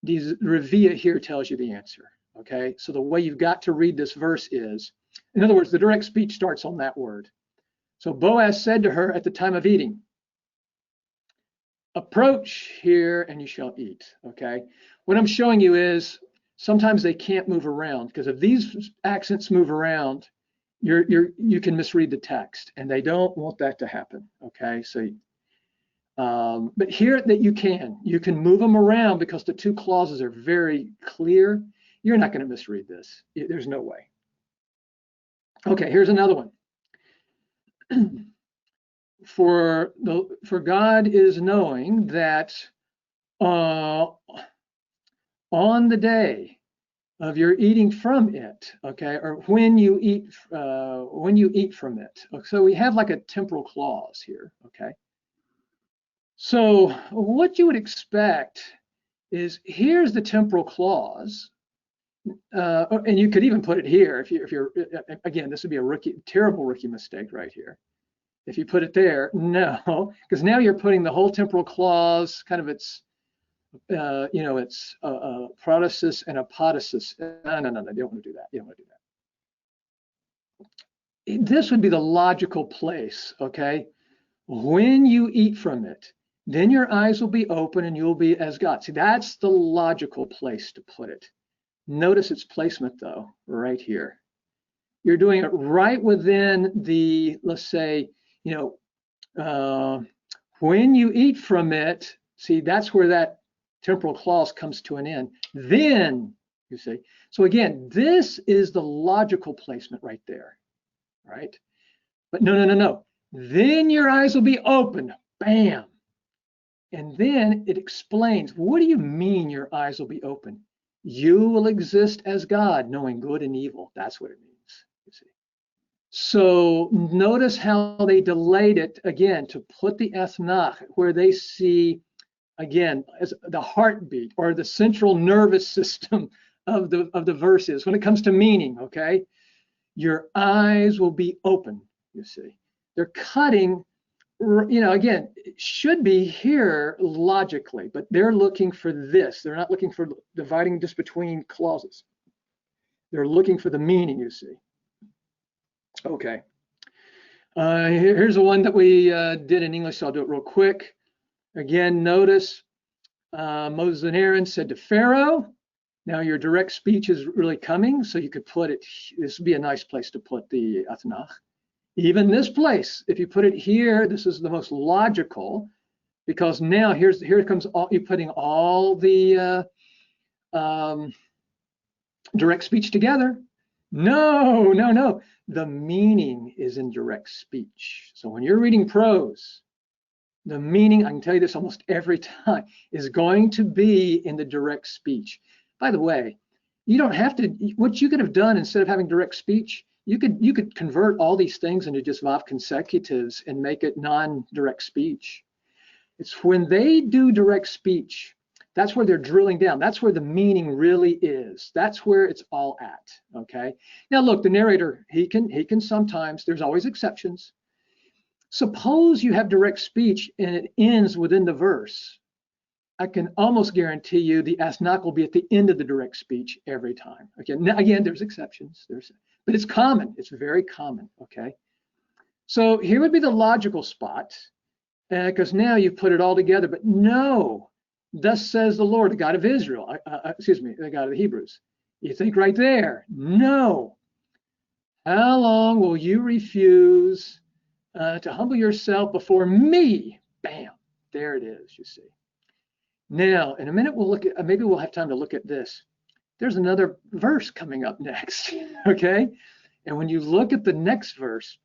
[SPEAKER 2] These Revia here tells you the answer, okay? So the way you've got to read this verse is, in other words, the direct speech starts on that word. So Boaz said to her at the time of eating, approach here and you shall eat, okay? What I'm showing you is sometimes they can't move around, because if these accents move around, you can misread the text, and they don't want that to happen, okay? So, but here that you can move them around because the two clauses are very clear. You're not going to misread this. There's no way. Okay, here's another one. For God is knowing that on the day of your eating from it, okay, or when you eat from it. So we have like a temporal clause here, okay. So what you would expect is, here's the temporal clause, and you could even put it here if you're again, this would be a terrible rookie mistake right here. If you put it there, no, because now you're putting the whole temporal clause, kind of its it's protasis and apodosis. No, you don't want to do that. You don't want to do that. This would be the logical place, okay? When you eat from it, then your eyes will be open and you'll be as God. See, that's the logical place to put it. Notice its placement, though, right here. You're doing it right within the, let's say, when you eat from it, see, that's where that temporal clause comes to an end. Then, you see, so again, this is the logical placement right there, right? But no. Then your eyes will be open, bam. And then it explains, what do you mean your eyes will be open? You will exist as God, knowing good and evil. That's what it means, you see. So notice how they delayed it again to put the ethnach where they see, again, as the heartbeat or the central nervous system of the verses when it comes to meaning. Okay, your eyes will be open. You see, they're cutting. Again, it should be here logically, but they're looking for this. They're not looking for dividing just between clauses. They're looking for the meaning. You see. Okay. Here's the one that we did in English, so I'll do it real quick. Again, notice Moses and Aaron said to Pharaoh, now your direct speech is really coming, so you could put it, this would be a nice place to put the Athanach. Even this place, if you put it here, this is the most logical, because now here comes all, you're putting all the direct speech together. No, no, no. The meaning is in direct speech. So when you're reading prose, the meaning, I can tell you this almost every time, is going to be in the direct speech. By the way, you don't have to, what you could have done instead of having direct speech, you could convert all these things into just Vav consecutives and make it non-direct speech. It's when they do direct speech, that's where they're drilling down. That's where the meaning really is. That's where it's all at, okay? Now look, the narrator, he can sometimes, there's always exceptions. Suppose you have direct speech and it ends within the verse. I can almost guarantee you the Athanach will be at the end of the direct speech every time. Okay, now, again, there's exceptions, but it's common, it's very common, okay? So here would be the logical spot, because now you put it all together, but no, thus says the Lord, the God of Israel, the God of the Hebrews. You think right there, no. How long will you refuse to humble yourself before me? Bam, there it is, you see. Now, in a minute, we'll look at, maybe we'll have time to look at this. There's another verse coming up next, okay? And when you look at the next verse,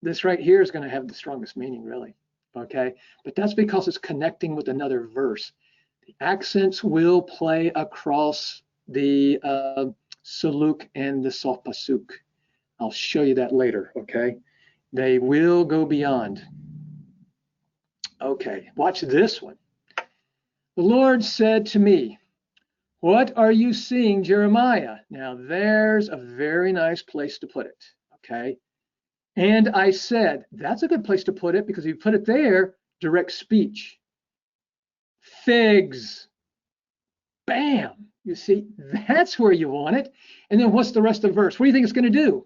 [SPEAKER 2] this right here is going to have the strongest meaning, really, okay? But that's because it's connecting with another verse. The accents will play across the Silluq and the Sof Pasuk. I'll show you that later, okay? They will go beyond. Okay, watch this one. The Lord said to me, what are you seeing, Jeremiah? Now there's a very nice place to put it, okay? And I said, that's a good place to put it, because if you put it there, direct speech. Figs. Bam. You see, that's where you want it. And then what's the rest of the verse? What do you think it's going to do?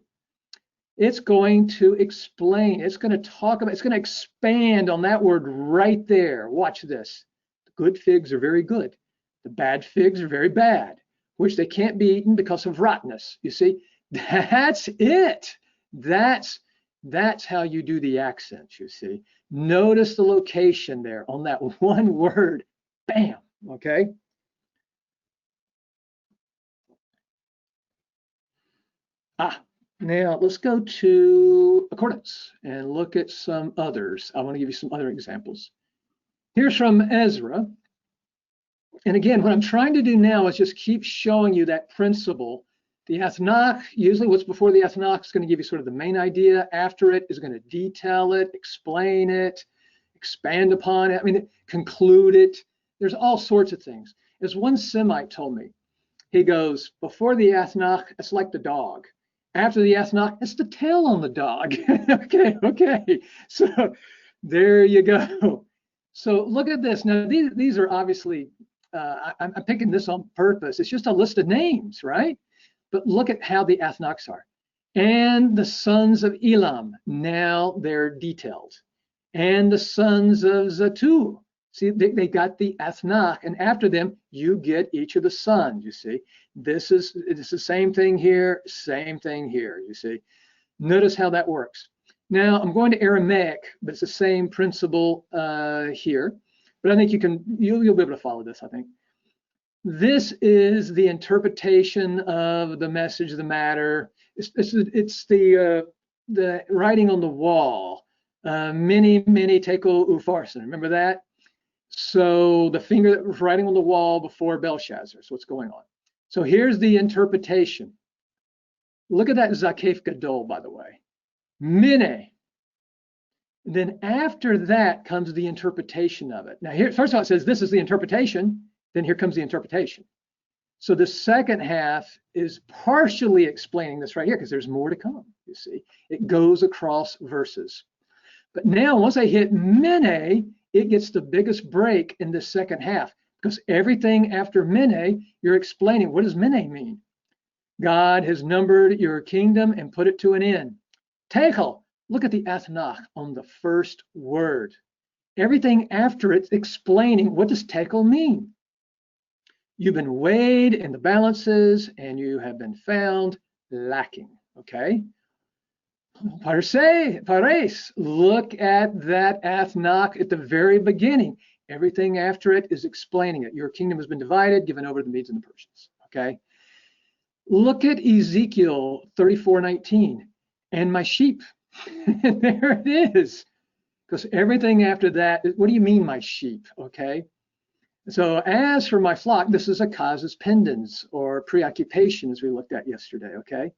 [SPEAKER 2] It's going to explain. It's going to talk about, it's going to expand on that word right there. Watch this. The good figs are very good. The bad figs are very bad, which they can't be eaten because of rottenness. You see, that's it. That's how you do the accents, you see. Notice the location there on that one word. Bam, okay? Now let's go to accordance and look at some others. I want to give you some other examples. Here's from Ezra. And again, what I'm trying to do now is just keep showing you that principle. The Athanach, usually what's before the Athanach is going to give you sort of the main idea. After it is going to detail it, explain it, expand upon it, conclude it. There's all sorts of things. As one Semite told me, he goes, before the Athanach, it's like the dog. After the Athanach, it's the tail on the dog. Okay. So there you go. So look at this. Now, these are obviously, I'm picking this on purpose. It's just a list of names, right? But look at how the Athanachs are. And the sons of Elam, now they're detailed. And the sons of Zatu. See, they got the Athanach, and after them, you get each of the sons, you see. It's the same thing here, you see. Notice how that works. Now, I'm going to Aramaic, but it's the same principle here. But I think you'll be able to follow this, I think. This is the interpretation of the message, the matter. It's the writing on the wall. Many tekel ufarsin. Remember that? So the finger that was writing on the wall before Belshazzar. So what's going on? So here's the interpretation. Look at that Zakef Gadol, by the way. Mene. And then after that comes the interpretation of it. Now here, first of all, it says this is the interpretation. Then here comes the interpretation. So the second half is partially explaining this right here because there's more to come, you see. It goes across verses. But now once I hit Mene, it gets the biggest break in the second half because everything after Mene, you're explaining what does Mene mean? God has numbered your kingdom and put it to an end. Tekel, look at the athnach on the first word. Everything after it's explaining what does tekel mean? You've been weighed in the balances and you have been found lacking, okay? Pares, look at that athnach at the very beginning. Everything after it is explaining it. Your kingdom has been divided, given over to the Medes and the Persians, okay? Look at Ezekiel 34:19, and my sheep. And there it is. Because everything after that, what do you mean, my sheep? Okay. So as for my flock, this is a casus pendens or preoccupation, as we looked at yesterday. Okay.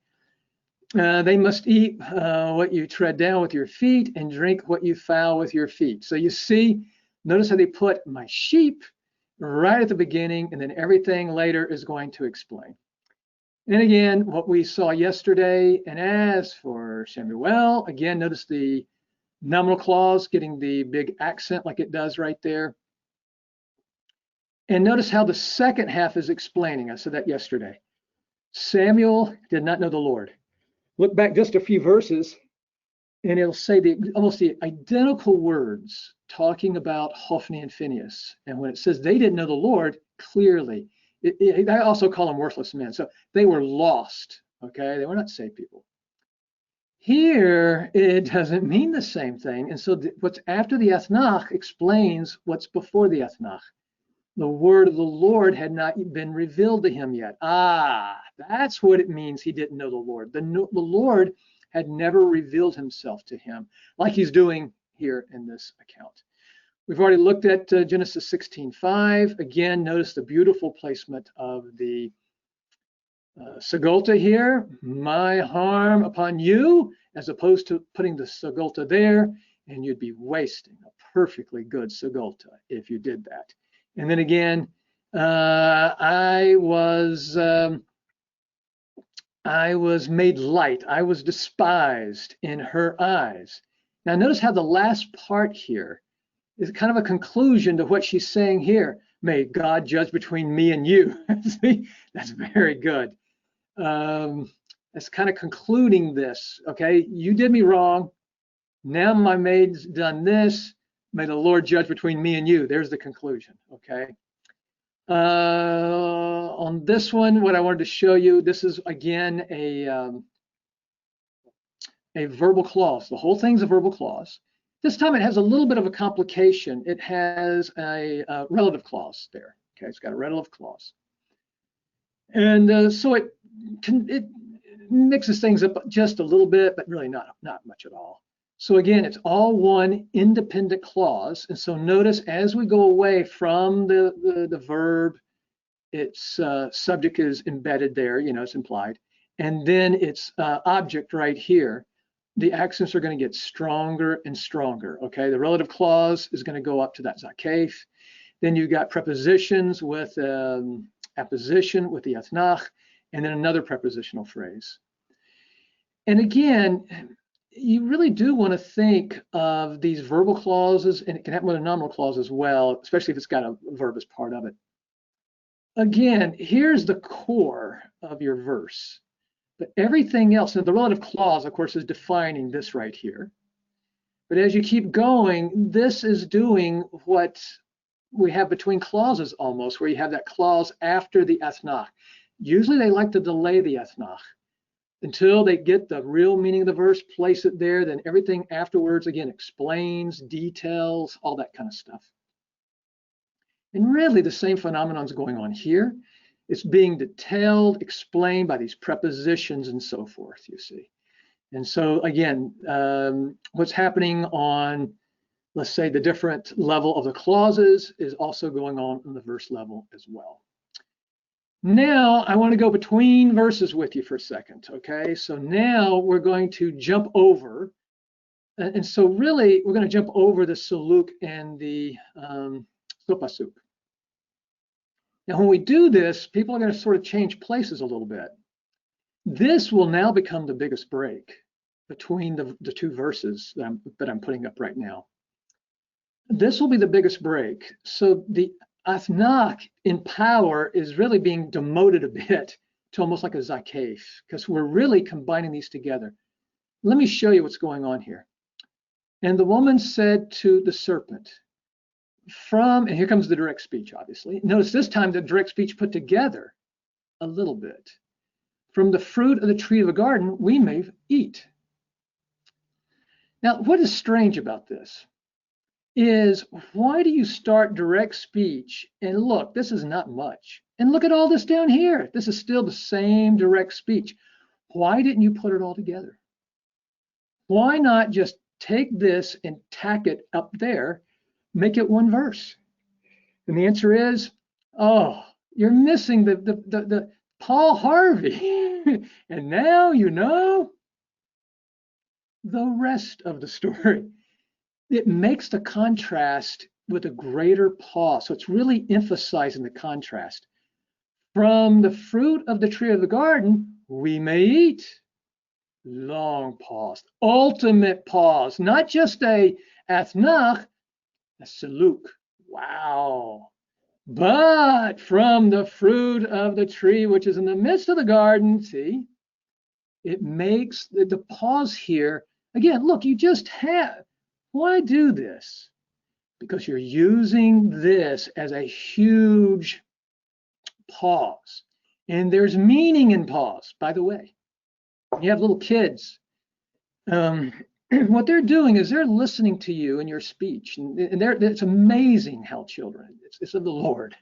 [SPEAKER 2] They must eat what you tread down with your feet and drink what you foul with your feet. So you see, notice how they put my sheep right at the beginning, and then everything later is going to explain. And again, what we saw yesterday, and as for Samuel, again, notice the nominal clause getting the big accent like it does right there. And notice how the second half is explaining. I said that yesterday. Samuel did not know the Lord. Look back just a few verses, and it'll say almost the identical words talking about Hophni and Phinehas. And when it says they didn't know the Lord, clearly, I also call them worthless men. So they were lost, okay? They were not saved people. Here, it doesn't mean the same thing. And so what's after the athnach explains what's before the athnach. The word of the Lord had not been revealed to him yet. Ah, that's what it means he didn't know the Lord. The Lord had never revealed himself to him like he's doing here in this account. We've already looked at Genesis 16:5. Again, notice the beautiful placement of the Segulta here. My harm upon you, as opposed to putting the Segulta there, and you'd be wasting a perfectly good Segulta if you did that. And then again, I was made light. I was despised in her eyes. Now notice how the last part here is kind of a conclusion to what she's saying here. May God judge between me and you. See, that's very good. That's kind of concluding this. Okay, you did me wrong. Now my maid's done this. May the Lord judge between me and you. There's the conclusion. Okay. On this one, what I wanted to show you, this is again a verbal clause. The whole thing's a verbal clause. This time it has a little bit of a complication. It has a relative clause there. Okay, it's got a relative clause. And so it mixes things up just a little bit, but really not much at all. So again, it's all one independent clause. And so notice as we go away from the verb, its subject is embedded there, you know, it's implied. And then its object right here, the accents are going to get stronger and stronger. Okay, the relative clause is going to go up to that zakef. Then you've got prepositions with apposition with the athnach, and then another prepositional phrase. And again, you really do want to think of these verbal clauses, and it can happen with a nominal clause as well, especially if it's got a verb as part of it. Again, here's the core of your verse. But everything else, and the relative clause, of course, is defining this right here. But as you keep going, this is doing what we have between clauses almost, where you have that clause after the athnach. Usually they like to delay the athnach until they get the real meaning of the verse, place it there, then everything afterwards, again, explains, details, all that kind of stuff. And really the same phenomenon is going on here. It's being detailed, explained by these prepositions and so forth, you see. And so again, what's happening on, let's say, the different level of the clauses is also going on the verse level as well. Now I want to go between verses with you for a second, okay? So now we're going to jump over, and so really we're going to jump over the Silluq and the Sopasuk. Now when we do this, people are going to sort of change places a little bit. This will now become the biggest break between the two verses that I'm putting up right now. This will be the biggest break. So the Athnach in power is really being demoted a bit to almost like a Zakef, because we're really combining these together. Let me show you what's going on here. And the woman said to the serpent, and here comes the direct speech, obviously. Notice this time the direct speech put together a little bit. From the fruit of the tree of the garden, we may eat. Now, what is strange about this is, why do you start direct speech? And look, this is not much. And look at all this down here. This is still the same direct speech. Why didn't you put it all together? Why not just take this and tack it up there, make it one verse? And the answer is, oh, you're missing the Paul Harvey. And now you know the rest of the story. It makes the contrast with a greater pause. So it's really emphasizing the contrast. From the fruit of the tree of the garden, we may eat. Long pause, ultimate pause, not just a Athnach, a Silluq. Wow. But from the fruit of the tree, which is in the midst of the garden, see, it makes the pause here. Again, look, you just have, why do this? Because you're using this as a huge pause. And there's meaning in pause, by the way. You have little kids. What they're doing is they're listening to you in your speech. And it's amazing how children, it's of the Lord.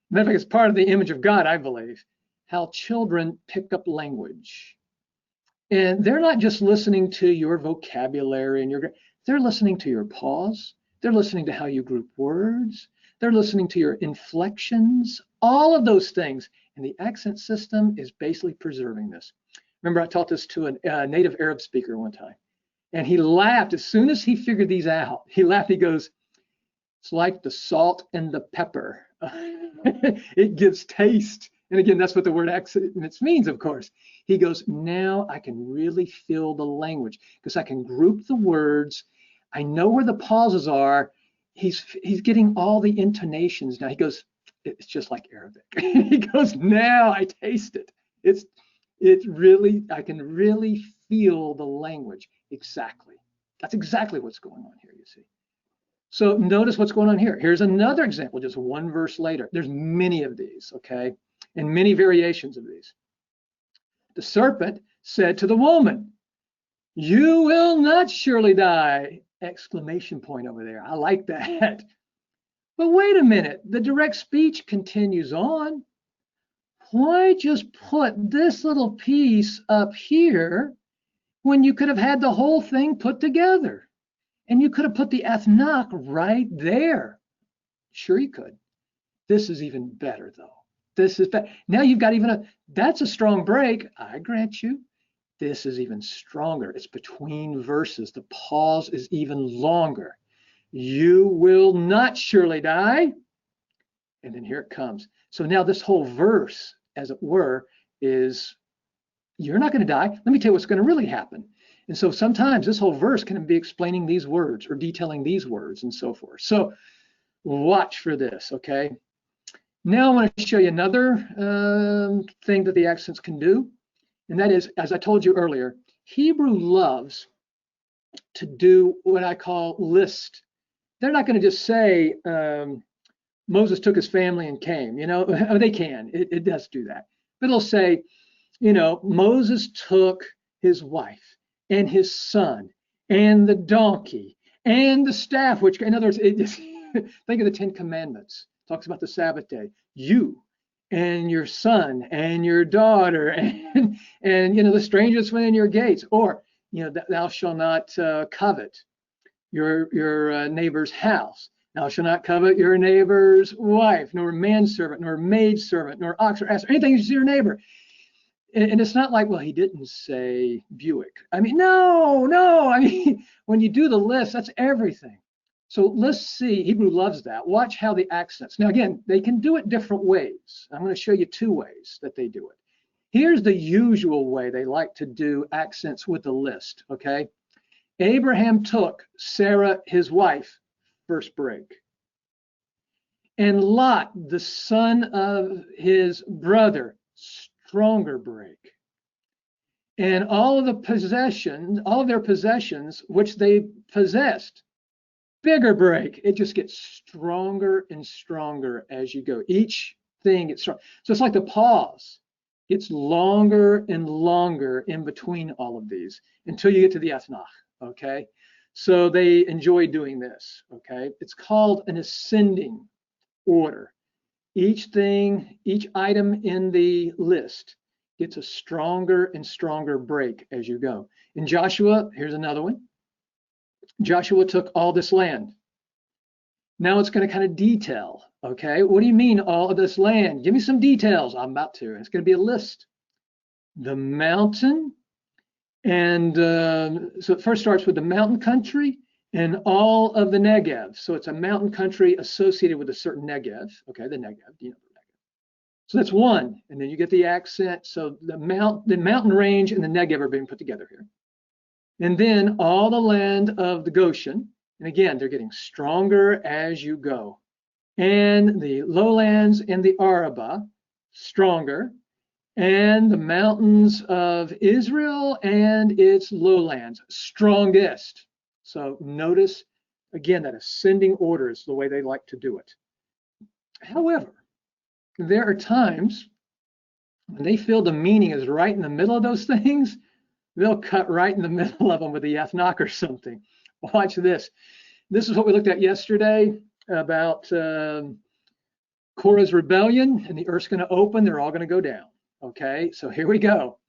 [SPEAKER 2] Matter of fact, it's part of the image of God, I believe, how children pick up language. And they're not just listening to your vocabulary and they're listening to your pause. They're listening to how you group words. They're listening to your inflections, all of those things. And the accent system is basically preserving this. Remember, I taught this to a native Arab speaker one time. And he laughed as soon as he figured these out. He laughed, he goes, it's like the salt and the pepper. It gives taste. And again, that's what the word accent means, of course. He goes, now I can really feel the language because I can group the words. I know where the pauses are. He's getting all the intonations now. He goes, it's just like Arabic. He goes, now I taste it. It's really, I can really feel the language. Exactly. That's exactly what's going on here, you see. So notice what's going on here. Here's another example, just one verse later. There's many of these, okay? And many variations of these. The serpent said to the woman, you will not surely die! Exclamation point over there. I like that. But wait a minute, the direct speech continues on. Why just put this little piece up here when you could have had the whole thing put together? And you could have put the Athnach right there. Sure you could. This is even better though. This is better. Now you've got that's a strong break, I grant you. This is even stronger. It's between verses. The pause is even longer. You will not surely die. And then here it comes. So now this whole verse, as it were, is you're not going to die. Let me tell you what's going to really happen. And so sometimes this whole verse can be explaining these words or detailing these words and so forth. So watch for this, okay? Now I want to show you another thing that the accents can do. And that is, as I told you earlier, Hebrew loves to do what I call list. They're not going to just say, Moses took his family and came, you know, they can, it does do that. But it'll say, you know, Moses took his wife and his son and the donkey and the staff, which, in other words, it just, think of the 10 Commandments. Talks about the Sabbath day. You and your son and your daughter and you know, the strangers within your gates, or, you know, thou shalt not covet your neighbor's house. Thou shalt not covet your neighbor's wife, nor manservant, nor maidservant, nor ox or ass, or anything you see your neighbor. And it's not like, well, he didn't say Buick. I mean, no. I mean, when you do the list, that's everything. So let's see. Hebrew loves that. Watch how the accents. Now, again, they can do it different ways. I'm going to show you two ways that they do it. Here's the usual way they like to do accents with the list, okay? Abraham took Sarah, his wife, first break. And Lot, the son of his brother, stronger break. And all of the possessions, all of their possessions, which they possessed, bigger break. It just gets stronger and stronger as you go. Each thing gets strong. So it's like the pause. It's longer and longer in between all of these until you get to the ethnach, okay? So they enjoy doing this, okay? It's called an ascending order. Each thing, each item in the list gets a stronger and stronger break as you go. In Joshua, here's another one. Joshua took all this land. Now it's going to kind of detail, okay? What do you mean all of this land? Give me some details. I'm about to. It's going to be a list. The mountain, and so it first starts with the mountain country and all of the Negev. So it's a mountain country associated with a certain Negev. Okay, the Negev, you know the Negev. So that's one, and then you get the accent. So the mountain range and the Negev are being put together here. And then all the land of the Goshen, and again, they're getting stronger as you go. And the lowlands and the Arabah, stronger. And the mountains of Israel and its lowlands, strongest. So notice, again, that ascending order is the way they like to do it. However, there are times when they feel the meaning is right in the middle of those things, they'll cut right in the middle of them with the ethnach or something. Watch this. This is what we looked at yesterday about Korah's rebellion, and the earth's going to open. They're all going to go down. Okay, so here we go.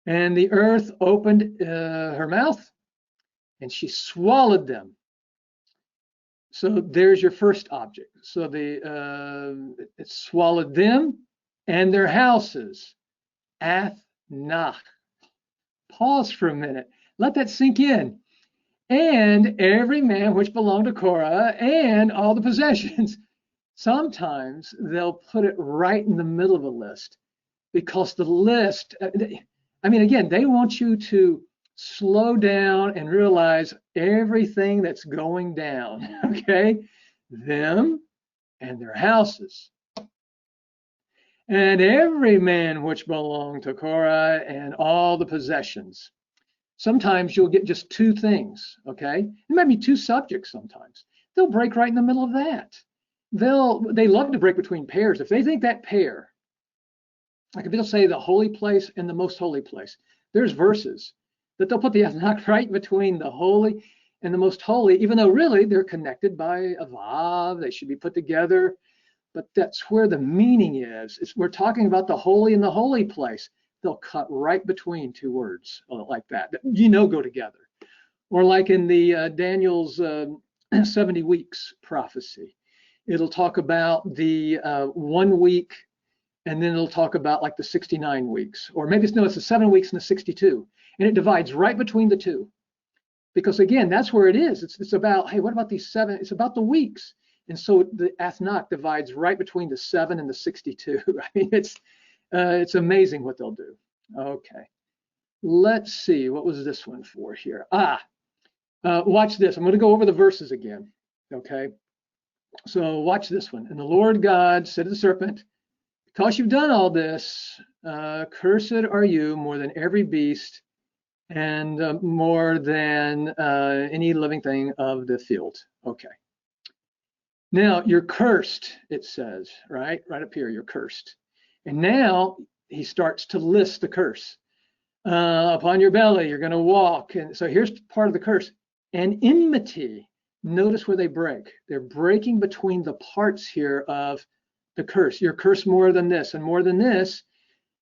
[SPEAKER 2] And the earth opened her mouth, and she swallowed them. So there's your first object. So it swallowed them and their houses. Athnach. Pause for a minute. Let that sink in. And every man which belonged to Korah and all the possessions. Sometimes they'll put it right in the middle of a list because the list, I mean, again, they want you to slow down and realize everything that's going down, okay? Them and their houses. And every man which belonged to Korah and all the possessions. Sometimes you'll get just two things, okay? It might be two subjects sometimes. They'll break right in the middle of that. They love to break between pairs. If they think that pair, like if they'll say the holy place and the most holy place, there's verses that they'll put the ethnach right between the holy and the most holy, even though really they're connected by a vav, they should be put together. But that's where the meaning is. We're talking about the holy and the holy place. They'll cut right between two words like that, go together. Or like in the Daniel's 70 weeks prophecy, it'll talk about the 1 week, and then it'll talk about like the 69 weeks, or maybe it's the 7 weeks and the 62, and it divides right between the two. Because again, that's where it is. It's about, hey, what about these 7? It's about the weeks. And so the ethnach divides right between the 7 and the 62. I mean, it's amazing what they'll do. Okay, let's see, what was this one for here? Watch this. I'm going to go over the verses again. Okay, so watch this one. And the Lord God said to the serpent, because you've done all this, cursed are you more than every beast and more than any living thing of the field. Okay. Now you're cursed, it says, right up here, you're cursed. And now he starts to list the curse. Upon your belly, you're going to walk. And so here's part of the curse. And enmity, notice where they break. They're breaking between the parts here of the curse. You're cursed more than this and more than this.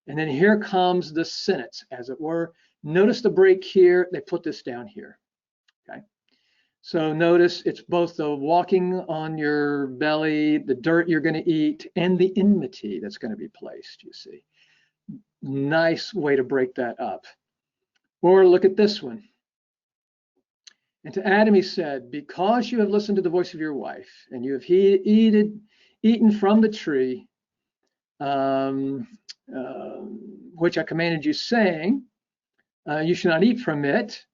[SPEAKER 2] And then here comes the sentence, as it were. Notice the break here. They put this down here. Okay. So notice it's both the walking on your belly, the dirt you're going to eat, and the enmity that's going to be placed, you see. Nice way to break that up. Or look at this one. And to Adam he said, because you have listened to the voice of your wife, and you have eaten from the tree, which I commanded you, saying, you should not eat from it.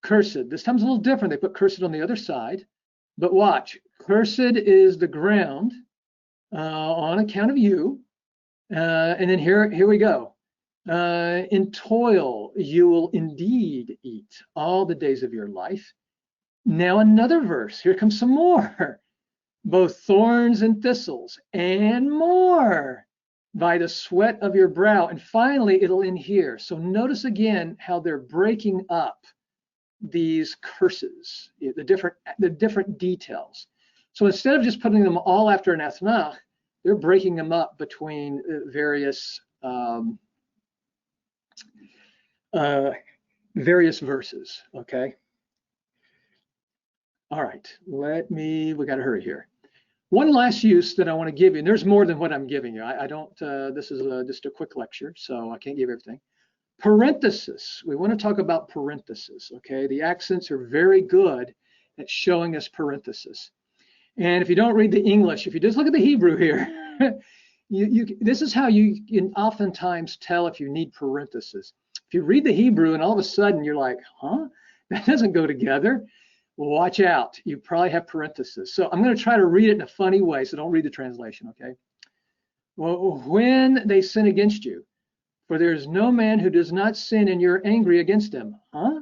[SPEAKER 2] Cursed. This time's a little different. They put cursed on the other side. But watch. Cursed is the ground on account of you. And then here we go. In toil you will indeed eat all the days of your life. Now another verse. Here comes some more. Both thorns and thistles and more by the sweat of your brow. And finally, it'll end here. So notice again how they're breaking up these curses, the different details. So instead of just putting them all after an ethnach, they're breaking them up between various verses. Okay. All right. We got to hurry here. One last use that I want to give you, and there's more than what I'm giving you. I don't. This is just a quick lecture, so I can't give everything. Parenthesis. We want to talk about parenthesis. Okay, the accents are very good at showing us parenthesis. And if you don't read the English, if you just look at the Hebrew here, this is how you can oftentimes tell if you need parenthesis. If you read the Hebrew and all of a sudden you're like, huh, that doesn't go together. Well, watch out. You probably have parenthesis. So I'm going to try to read it in a funny way. So don't read the translation. Okay. Well, when they sin against you. For there is no man who does not sin and you're angry against him. Huh?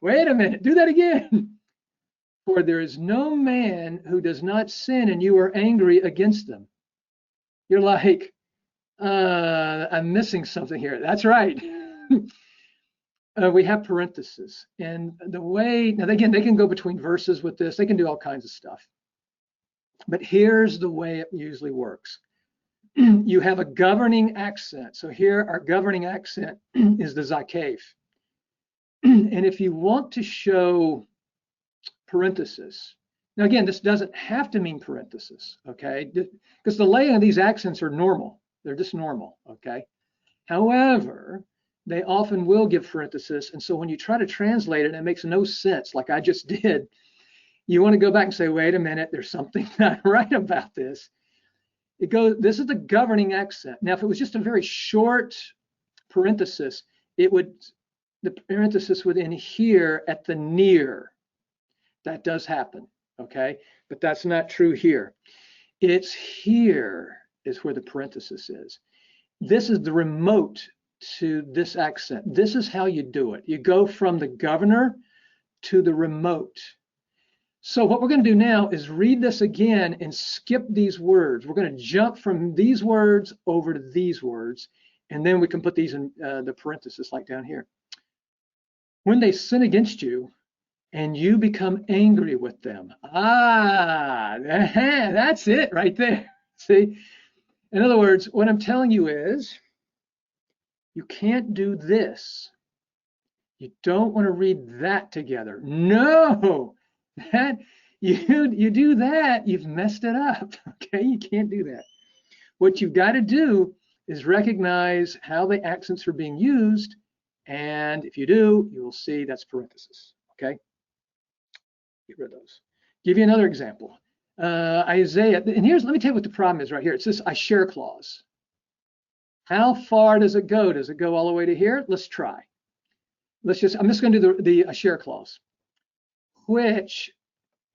[SPEAKER 2] Wait a minute. Do that again. For there is no man who does not sin and you are angry against them. You're like, I'm missing something here. That's right. We have parentheses. And the way, now again, they can go between verses with this. They can do all kinds of stuff. But here's the way it usually works. You have a governing accent. So here our governing accent is the zakef. And if you want to show parenthesis, now again, this doesn't have to mean parenthesis, okay? Because the laying of these accents are normal. They're just normal, okay? However, they often will give parenthesis. And so when you try to translate it, it makes no sense, like I just did. You want to go back and say, wait a minute, there's something not right about this. This is the governing accent. Now, if it was just a very short parenthesis, the parenthesis would end here at the near. That does happen, okay? But that's not true here. It's here is where the parenthesis is. This is the remote to this accent. This is how you do it. You go from the governor to the remote. So what we're going to do now is read this again and skip these words. We're going to jump from these words over to these words, and then we can put these in the parenthesis like down here. When they sin against you and you become angry with them. That's it right there. See? In other words, what I'm telling you is you can't do this. You don't want to read that together. No. That you do that, you've messed it up. Okay, you can't do that. What you've got to do is recognize how the accents are being used, and if you do, you will see that's parenthesis. Okay, get rid of those. Give you another example. Isaiah, and let me tell you what the problem is right here. It's this asher clause. How far does it go? Does it go all the way to here? Let's try. I'm just going to do the asher clause. Which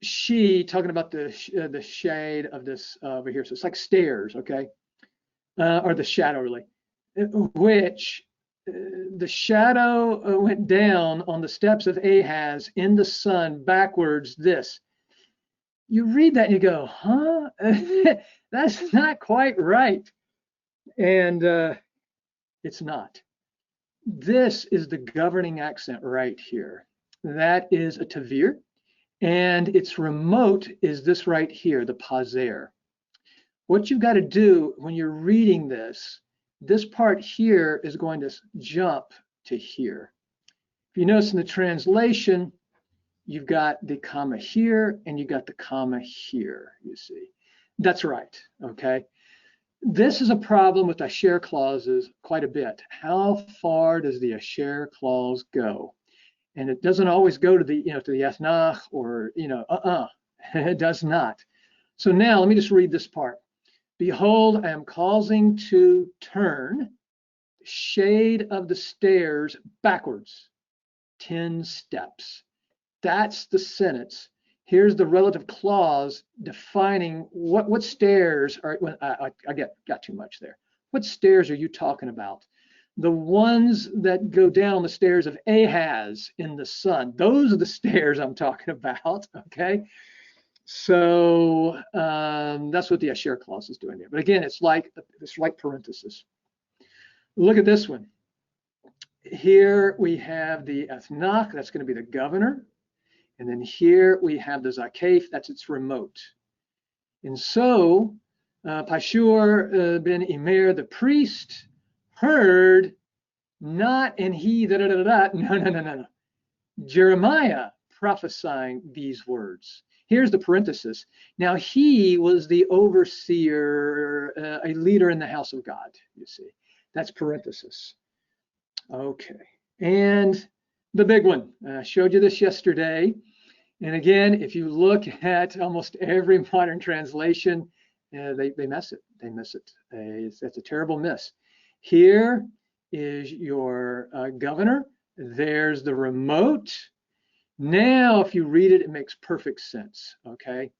[SPEAKER 2] talking about the shade of this over here. So it's like stairs, okay? Or the shadow, really. Which the shadow went down on the steps of Ahaz in the sun backwards, this. You read that and you go, huh? That's not quite right. And it's not. This is the governing accent right here. That is a tavir, and its remote is this right here, the pazer. What you've got to do when you're reading this part here is going to jump to here. If you notice in the translation, you've got the comma here, and you got the comma here, you see. That's right, okay? This is a problem with asher clauses quite a bit. How far does the asher clause go? And it doesn't always go to the, to the ethnach or, it does not. So now let me just read this part. Behold, I am causing to turn the shade of the stairs backwards 10 steps. That's the sentence. Here's the relative clause defining what stairs are. I got too much there. What stairs are you talking about? The ones that go down the stairs of Ahaz in the sun. Those are the stairs I'm talking about, okay? So that's what the asher clause is doing there. But again, it's like parenthesis. Look at this one. Here we have the ethnach, that's going to be the governor. And then here we have the zakef, that's its remote. And so Pashur ben Immer, the priest, heard not and he no. Jeremiah prophesying these words. Here's the parenthesis. Now he was the overseer, a leader in the house of God, you see. That's parenthesis. Okay, and the big one. I showed you this yesterday. And again, if you look at almost every modern translation, they miss it. They miss it. That's a terrible miss. Here is your governor. There's the remote. Now, if you read it, it makes perfect sense. Okay,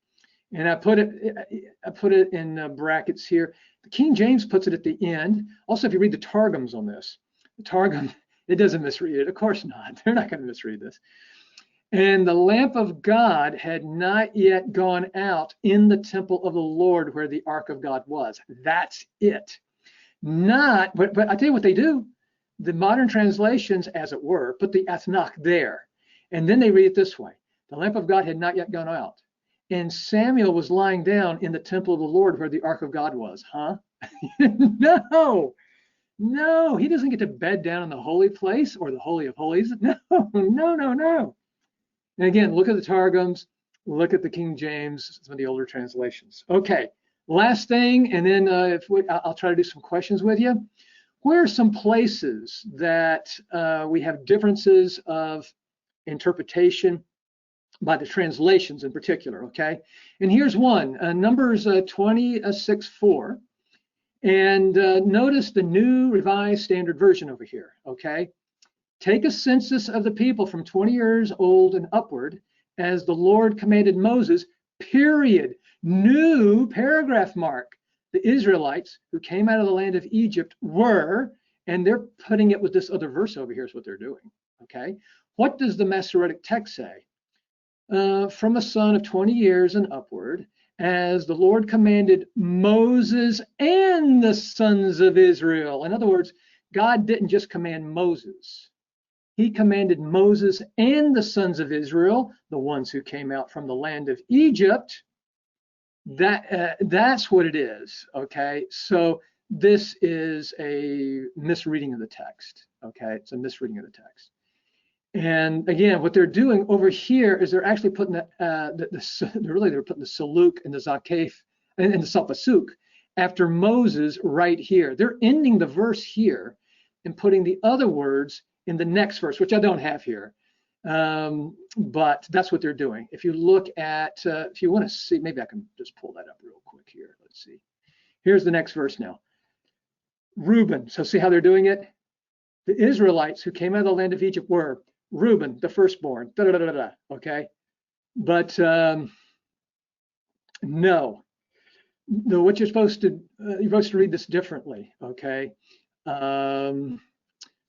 [SPEAKER 2] and I put it in brackets here. The King James puts it at the end. Also, if you read the Targums on this, the Targum, it doesn't misread it. Of course not. They're not going to misread this. And the lamp of God had not yet gone out in the temple of the Lord where the ark of God was. That's it. Not, but I tell you what they do. The modern translations, as it were, put the ethnach there. And then they read it this way. The lamp of God had not yet gone out. And Samuel was lying down in the temple of the Lord where the ark of God was. Huh? No, he doesn't get to bed down in the holy place or the Holy of Holies. No. And again, look at the Targums, look at the King James, some of the older translations. Okay, last thing, and then I'll try to do some questions with you. Where are some places that we have differences of interpretation by the translations in particular, okay? And here's one, Numbers 26:4. And notice the New Revised Standard Version over here, okay? Take a census of the people from 20 years old and upward, as the Lord commanded Moses, period. New paragraph mark. The Israelites who came out of the land of Egypt were, and they're putting it with this other verse over here is what they're doing, okay? What does the Masoretic Text say? From a son of 20 years and upward, as the Lord commanded Moses and the sons of Israel. In other words, God didn't just command Moses. He commanded Moses and the sons of Israel, the ones who came out from the land of Egypt. That's what it is, okay? So this is a misreading of the text, okay? It's a misreading of the text. And again, what they're doing over here is they're actually putting they're putting the Silluq and the zakef and the salpasuk after Moses right here. They're ending the verse here and putting the other words in the next verse, which I don't have here, but that's what they're doing. If you look at, if you want to see, maybe I can just pull that up real quick here. Let's see. Here's the next verse now. Reuben. So see how they're doing it? The Israelites who came out of the land of Egypt were Reuben, the firstborn. Okay, but no. What you're supposed to read this differently. Okay.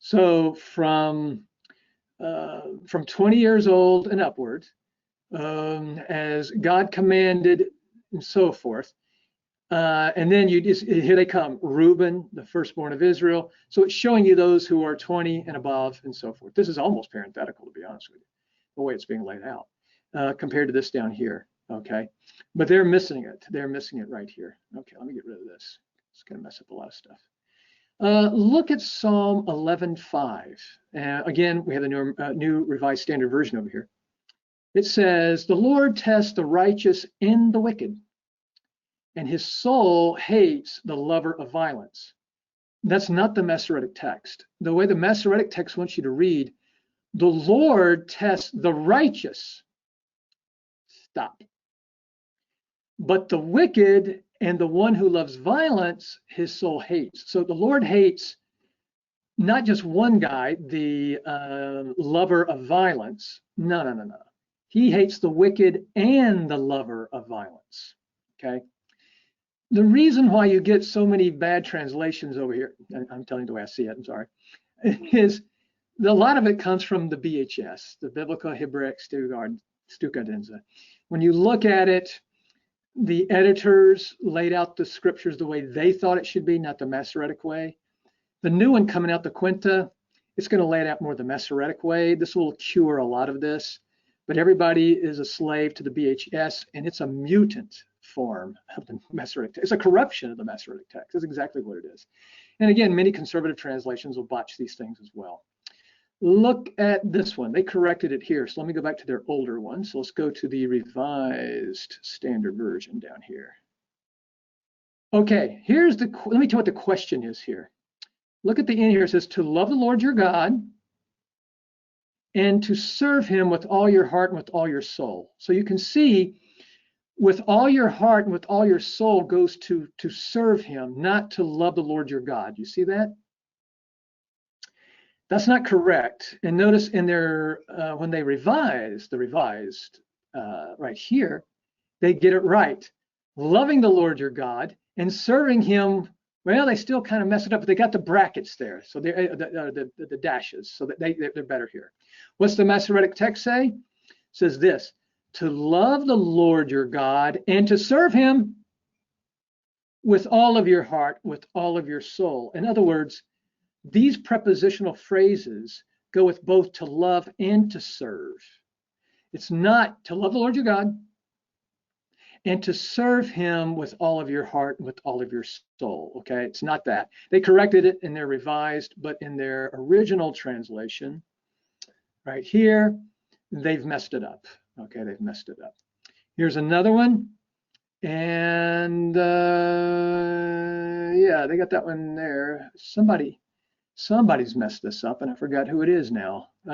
[SPEAKER 2] So from 20 years old and upward, as God commanded, and so forth, and then here they come, Reuben, the firstborn of Israel. So it's showing you those who are 20 and above, and so forth. This is almost parenthetical, to be honest with you, the way it's being laid out, compared to this down here. Okay, but they're missing it. They're missing it right here. Okay, let me get rid of this. It's going to mess up a lot of stuff. Look at Psalm 11:5. Again, we have the new Revised Standard Version over here. It says, the Lord tests the righteous and the wicked, and his soul hates the lover of violence. That's not the Masoretic text. The way the Masoretic text wants you to read, the Lord tests the righteous. Stop. But the wicked and the one who loves violence, his soul hates. So the Lord hates not just one guy, the lover of violence. No. He hates the wicked and the lover of violence. Okay. The reason why you get so many bad translations over here, I'm telling you the way I see it, I'm sorry, is a lot of it comes from the BHS, the Biblical Hebraic Stuttgartense. When you look at it, the editors laid out the scriptures the way they thought it should be, not the Masoretic way. The new one coming out, the Quinta, it's going to lay it out more the Masoretic way. This will cure a lot of this, but everybody is a slave to the BHS, and it's a mutant form of the Masoretic text. It's a corruption of the Masoretic text. That's exactly what it is. And again, many conservative translations will botch these things as well. Look at this one. They corrected it here. So let me go back to their older one. So let's go to the Revised Standard Version down here. Okay, let me tell you what the question is here. Look at the end here. It says to love the Lord your God and to serve him with all your heart and with all your soul. So you can see with all your heart and with all your soul goes to serve him, not to love the Lord your God. You see that? That's not correct. And notice in their, when they revised right here, they get it right. Loving the Lord your God and serving him, well, they still kind of mess it up, but they got the brackets there. So they're the dashes, so that they're better here. What's the Masoretic text say? It says this, to love the Lord your God and to serve him with all of your heart, with all of your soul. In other words, these prepositional phrases go with both to love and to serve. It's not to love the Lord your God and to serve him with all of your heart and with all of your soul. Okay, it's not that. They corrected it in their revised, but in their original translation, right here, they've messed it up. Okay, they've messed it up. Here's another one. And yeah, they got that one there. Somebody's messed this up, and I forgot who it is now. I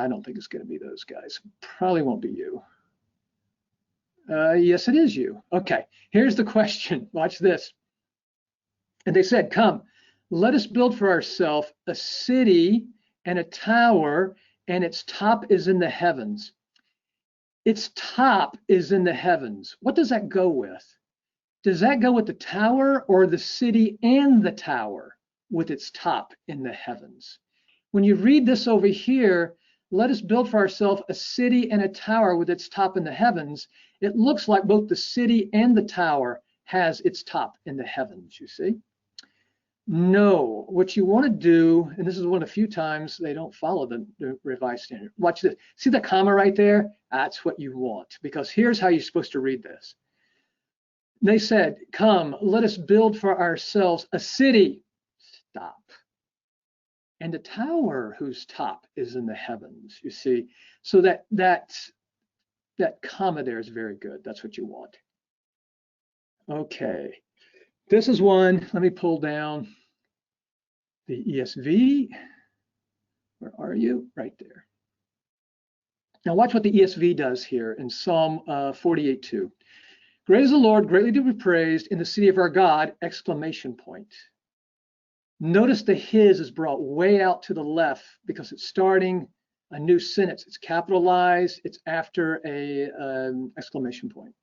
[SPEAKER 2] don't think it's going to be those guys. Probably won't be you. Yes, it is you. Okay, here's the question. Watch this. And they said, come, let us build for ourselves a city and a tower, and its top is in the heavens. Its top is in the heavens. What does that go with? Does that go with the tower or the city and the tower with its top in the heavens? When you read this over here, let us build for ourselves a city and a tower with its top in the heavens. It looks like both the city and the tower has its top in the heavens, you see? No, what you want to do, and this is one of the few times they don't follow the Revised Standard. Watch this. See the comma right there? That's what you want, because here's how you're supposed to read this. They said, come, let us build for ourselves a city. Stop. And a tower whose top is in the heavens, you see. So that comma there is very good. That's what you want. Okay. This is one. Let me pull down the ESV. Where are you? Right there. Now watch what the ESV does here in Psalm 48:2. Great is the Lord, greatly to be praised in the city of our God, exclamation point. Notice the his is brought way out to the left because it's starting a new sentence. It's capitalized. It's after a exclamation point.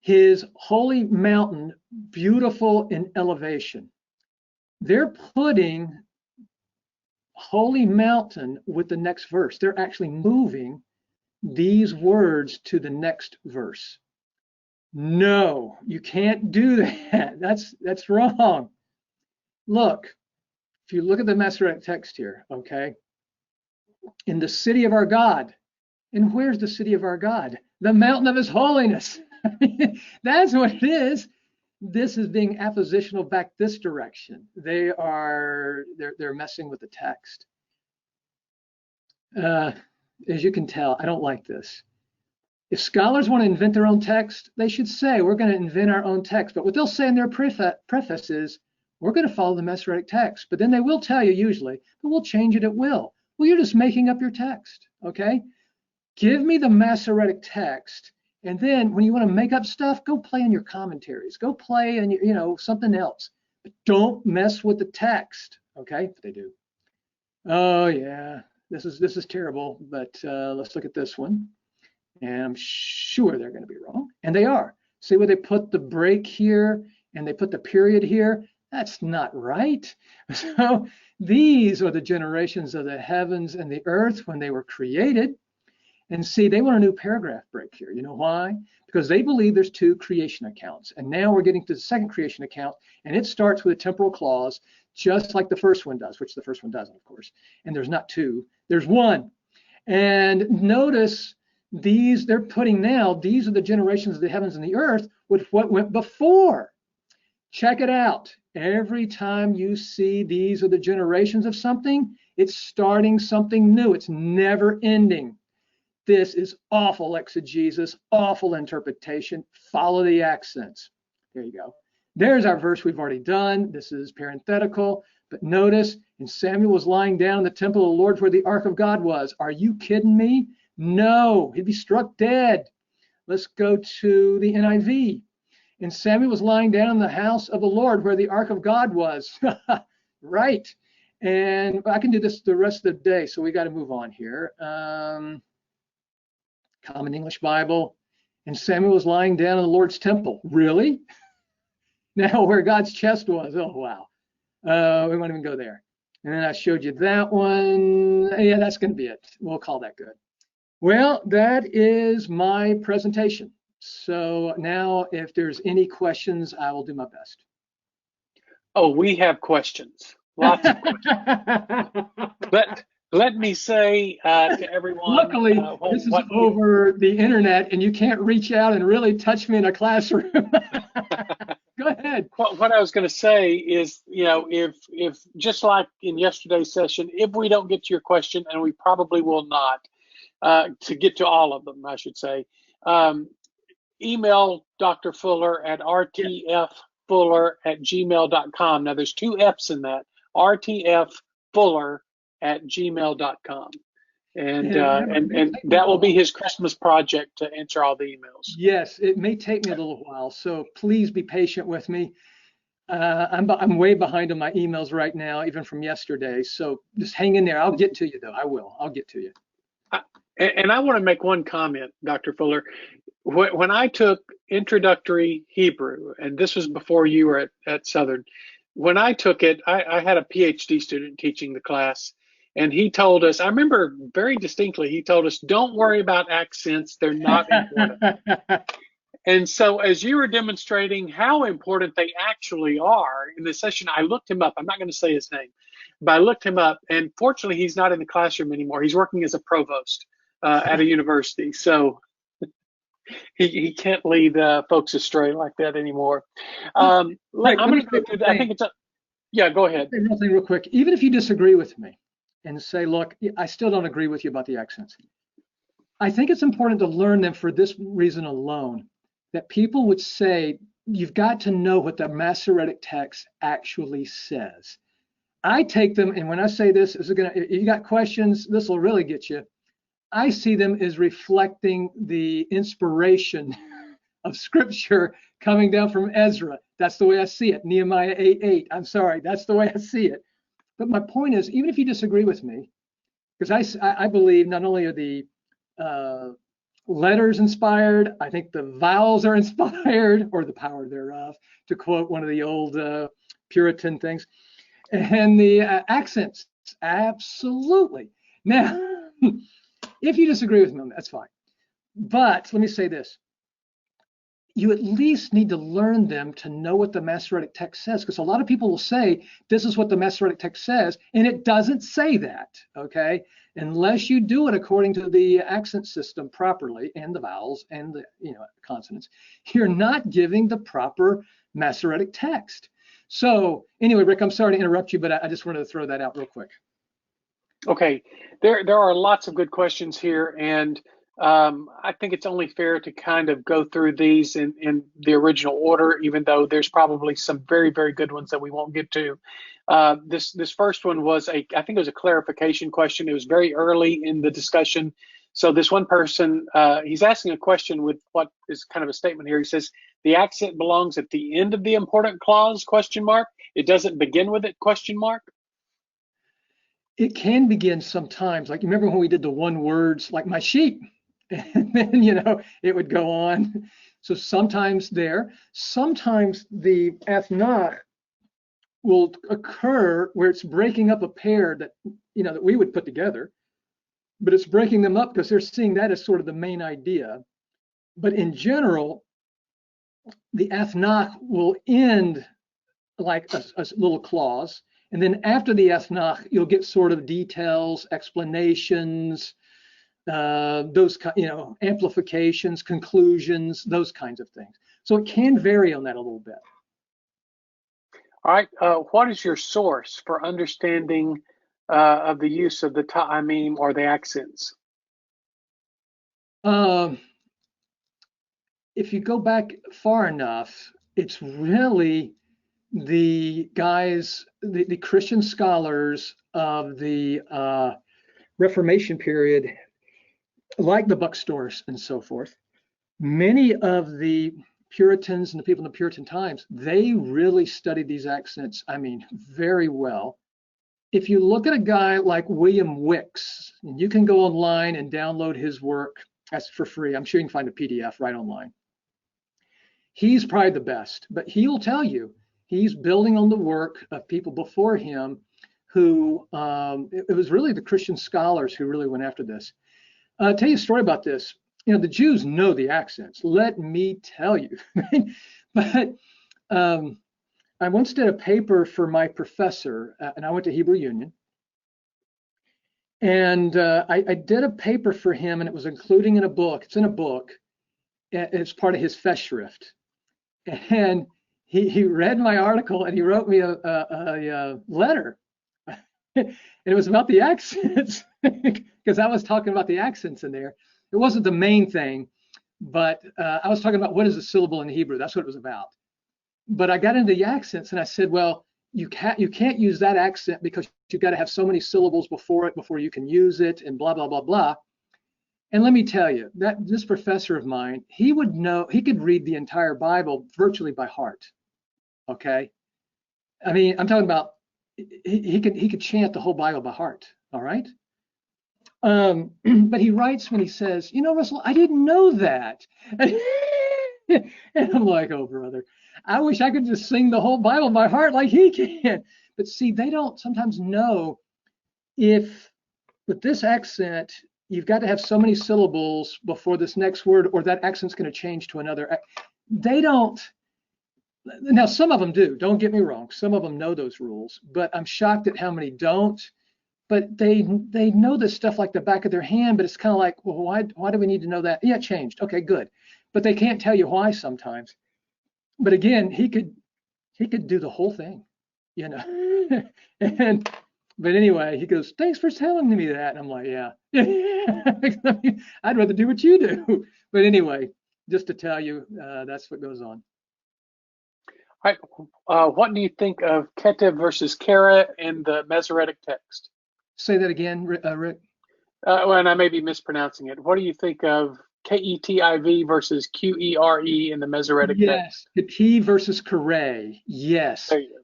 [SPEAKER 2] His holy mountain, beautiful in elevation. They're putting holy mountain with the next verse. They're actually moving these words to the next verse. No, you can't do that. That's wrong. Look, if you look at the Masoretic text here, okay, in the city of our God, and where's the city of our God? The mountain of his holiness. That's what it is. This is being appositional back this direction. They're messing with the text. As you can tell, I don't like this. If scholars want to invent their own text, they should say, we're going to invent our own text. But what they'll say in their preface is, we're going to follow the Masoretic text. But then they will tell you usually, but we'll change it at will. Well, you're just making up your text, okay? Give me the Masoretic text. And then when you want to make up stuff, go play in your commentaries. Go play in, something else. But don't mess with the text, okay? But they do. Oh, yeah, this is terrible. But let's look at this one. And I'm sure they're going to be wrong. And they are. See where they put the break here and they put the period here? That's not right. So these are the generations of the heavens and the earth when they were created. And see, they want a new paragraph break here. You know why? Because they believe there's two creation accounts. And now we're getting to the second creation account. And it starts with a temporal clause, just like the first one does, which the first one doesn't, of course. And there's not two, there's one. And notice, they're putting now, these are the generations of the heavens and the earth with what went before. Check it out. Every time you see these are the generations of something, it's starting something new. It's never ending. This is awful exegesis, awful interpretation. Follow the accents. There you go. There's our verse we've already done. This is parenthetical. But notice, and Samuel was lying down in the temple of the Lord where the ark of God was. Are you kidding me? No, he'd be struck dead. Let's go to the NIV. And Samuel was lying down in the house of the Lord where the ark of God was. Right. And I can do this the rest of the day, so we got to move on here. Common English Bible. And Samuel was lying down in the Lord's temple. Really? Now where God's chest was. Oh, wow. We won't even go there. And then I showed you that one. Yeah, that's going to be it. We'll call that good. Well, that is my presentation. So now if there's any questions, I will do my best.
[SPEAKER 1] Oh, we have questions. Lots of questions. But let me say to everyone.
[SPEAKER 2] Luckily, this is over the internet and you can't reach out and really touch me in a classroom. Go ahead.
[SPEAKER 1] What I was going to say is, if just like in yesterday's session, if we don't get to your question, and we probably will not, to get to all of them, I should say, email Dr. Fuller at rtffuller@gmail.com. Now, there's two F's in that, rtffuller@gmail.com. And that will be his Christmas project to answer all the emails.
[SPEAKER 2] Yes, it may take me a little while, so please be patient with me. I'm way behind on my emails right now, even from yesterday. So just hang in there. I'll get to you, though. I'll get to you.
[SPEAKER 1] And I want to make one comment, Dr. Fuller. When I took introductory Hebrew, and this was before you were at Southern, when I took it, I had a PhD student teaching the class, and he told us, I remember very distinctly, he told us, don't worry about accents, they're not important. And so as you were demonstrating how important they actually are in the session, I looked him up. I'm not going to say his name, but I looked him up, and fortunately, he's not in the classroom anymore. He's working as a provost at a university. So he can't lead folks astray like that anymore. I'm going to go through that. I think it's yeah, go ahead.
[SPEAKER 2] Say something real quick. Even if you disagree with me and say, look, I still don't agree with you about the accents. I think it's important to learn them for this reason alone, that people would say, you've got to know what the Masoretic text actually says. I take them, and when I say this, if you got questions, this will really get you. I see them as reflecting the inspiration of Scripture coming down from Ezra. That's the way I see it. Nehemiah 8:8. I'm sorry, that's the way I see it. But my point is, even if you disagree with me, because I believe not only are the letters inspired, I think the vowels are inspired, or the power thereof, to quote one of the old Puritan things, and the accents, absolutely. Now, if you disagree with me, that's fine. But let me say this. You at least need to learn them to know what the Masoretic text says, because a lot of people will say, this is what the Masoretic text says, and it doesn't say that, okay? Unless you do it according to the accent system properly, and the vowels and the consonants, you're not giving the proper Masoretic text. So anyway, Rick, I'm sorry to interrupt you, but I just wanted to throw that out real quick.
[SPEAKER 1] Okay, there are lots of good questions here, and I think it's only fair to kind of go through these in the original order, even though there's probably some very, very good ones that we won't get to. This first one was I think it was a clarification question. It was very early in the discussion. So this one person, he's asking a question with what is kind of a statement here. He says, the accent belongs at the end of the important clause, question mark. It doesn't begin with it, question mark.
[SPEAKER 2] It can begin sometimes. Like, you remember when we did the one words, like my sheep, and then, it would go on. So sometimes sometimes the athnach will occur where it's breaking up a pair that, that we would put together, but it's breaking them up because they're seeing that as sort of the main idea. But in general, the athnach will end like a little clause. And then after the athnach, you'll get sort of details, explanations, those amplifications, conclusions, those kinds of things. So it can vary on that a little bit.
[SPEAKER 1] All right. What is your source for understanding of the use of the ta'amim or the accents?
[SPEAKER 2] If you go back far enough, it's really the guys, the Christian scholars of the Reformation period, like the Buckstores and so forth. Many of the Puritans and the people in the Puritan times, they really studied these accents, very well. If you look at a guy like William Wicks, and you can go online and download his work, that's for free. I'm sure you can find a PDF right online. He's probably the best, but he'll tell you he's building on the work of people before him who, it was really the Christian scholars who really went after this. I'll tell you a story about this. The Jews know the accents, let me tell you. But I once did a paper for my professor, and I went to Hebrew Union. And I did a paper for him, and it was including in a book. It's in a book. It's part of his Festschrift. And he read my article, and he wrote me a letter. And it was about the accents, because I was talking about the accents in there. It wasn't the main thing, but I was talking about what is a syllable in Hebrew. That's what it was about. But I got into the accents, and I said, well, you can't use that accent because you've got to have so many syllables before it before you can use it, and blah, blah, blah, blah. And let me tell you, that this professor of mine, he could read the entire Bible virtually by heart. Okay? I'm talking about he could chant the whole Bible by heart. All right? But he writes when he says, Russell, I didn't know that. And I'm like, oh, brother, I wish I could just sing the whole Bible by heart like he can. But see, they don't sometimes know if with this accent, you've got to have so many syllables before this next word, or that accent's going to change to another. They don't. Now, some of them do. Don't get me wrong. Some of them know those rules, but I'm shocked at how many don't. But they know this stuff like the back of their hand, but it's kind of like, well, why do we need to know that? Yeah, it changed. Okay, good. But they can't tell you why sometimes. But again, he could do the whole thing, But anyway, he goes, thanks for telling me that. And I'm like, yeah. I'd rather do what you do. But anyway, just to tell you, that's what goes on.
[SPEAKER 1] All right. What do you think of Ketev versus Kara in the Masoretic text?
[SPEAKER 2] Say that again, Rick.
[SPEAKER 1] And I may be mispronouncing it. What do you think of Ketiv versus Qere in the Masoretic text?
[SPEAKER 2] Yes, Ketiv versus Kare. Yes.
[SPEAKER 1] There you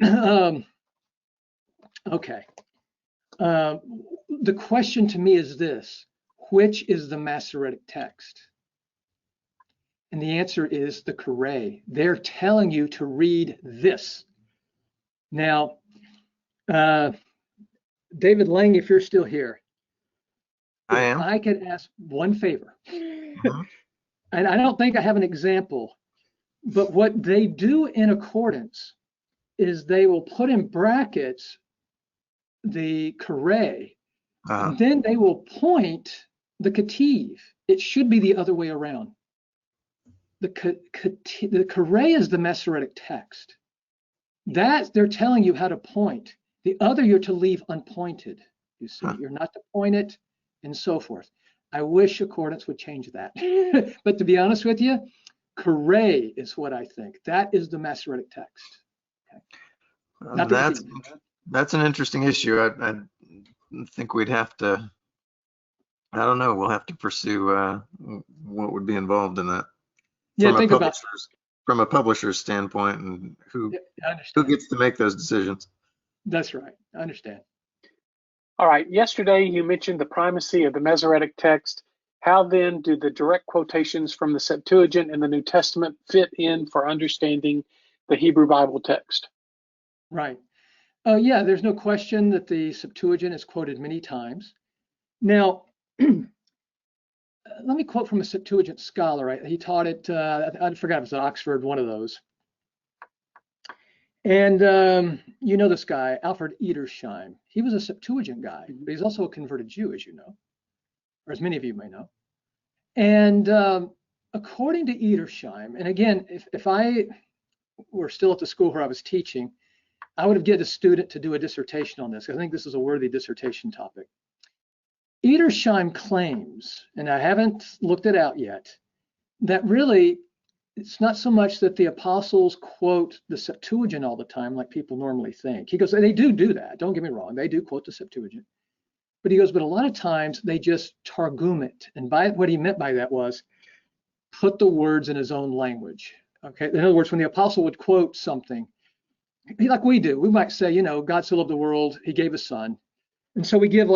[SPEAKER 1] go.
[SPEAKER 2] Okay. The question to me is this: which is the Masoretic text? And the answer is the Kare. They're telling you to read this. Now, David Lang, if you're still here,
[SPEAKER 3] I am.
[SPEAKER 2] I could ask one favor. And I don't think I have an example, but what they do in accordance is they will put in brackets the Kare, and then they will point the Ketiv. It should be the other way around. The Kare is the Masoretic text. That they're telling you how to point. The other you're to leave unpointed. You see, you're not to point it, and so forth. I wish accordance would change that. But to be honest with you, Kare is what I think. That is the Masoretic text. Okay.
[SPEAKER 3] That's an interesting issue. I think we'd have to, I don't know, we'll have to pursue what would be involved in that.
[SPEAKER 2] Yeah, think about it.
[SPEAKER 3] From a publisher's standpoint, and who gets to make those decisions.
[SPEAKER 2] That's right. I understand.
[SPEAKER 1] All right. Yesterday, you mentioned the primacy of the Masoretic text. How then do the direct quotations from the Septuagint and the New Testament fit in for understanding the Hebrew Bible text?
[SPEAKER 2] Right. Yeah, there's no question that the Septuagint is quoted many times. Now, let me quote from a Septuagint scholar. He taught it, I forgot if it was at Oxford, one of those. And you know this guy, Alfred Edersheim. He was a Septuagint guy, but he's also a converted Jew, as you know, or as many of you may know. And according to Edersheim, and again, if I were still at the school where I was teaching, I would have get a student to do a dissertation on this. I think this is a worthy dissertation topic. Edersheim claims, and I haven't looked it out yet, that really it's not so much that the apostles quote the Septuagint all the time like people normally think. He goes, they do that. Don't get me wrong. They do quote the Septuagint. But he goes, but a lot of times they just targum it. And by what he meant by that was put the words in his own language. Okay. In other words, when the apostle would quote something, like we do, we might say, you know, God so loved the world, he gave a son. And so we give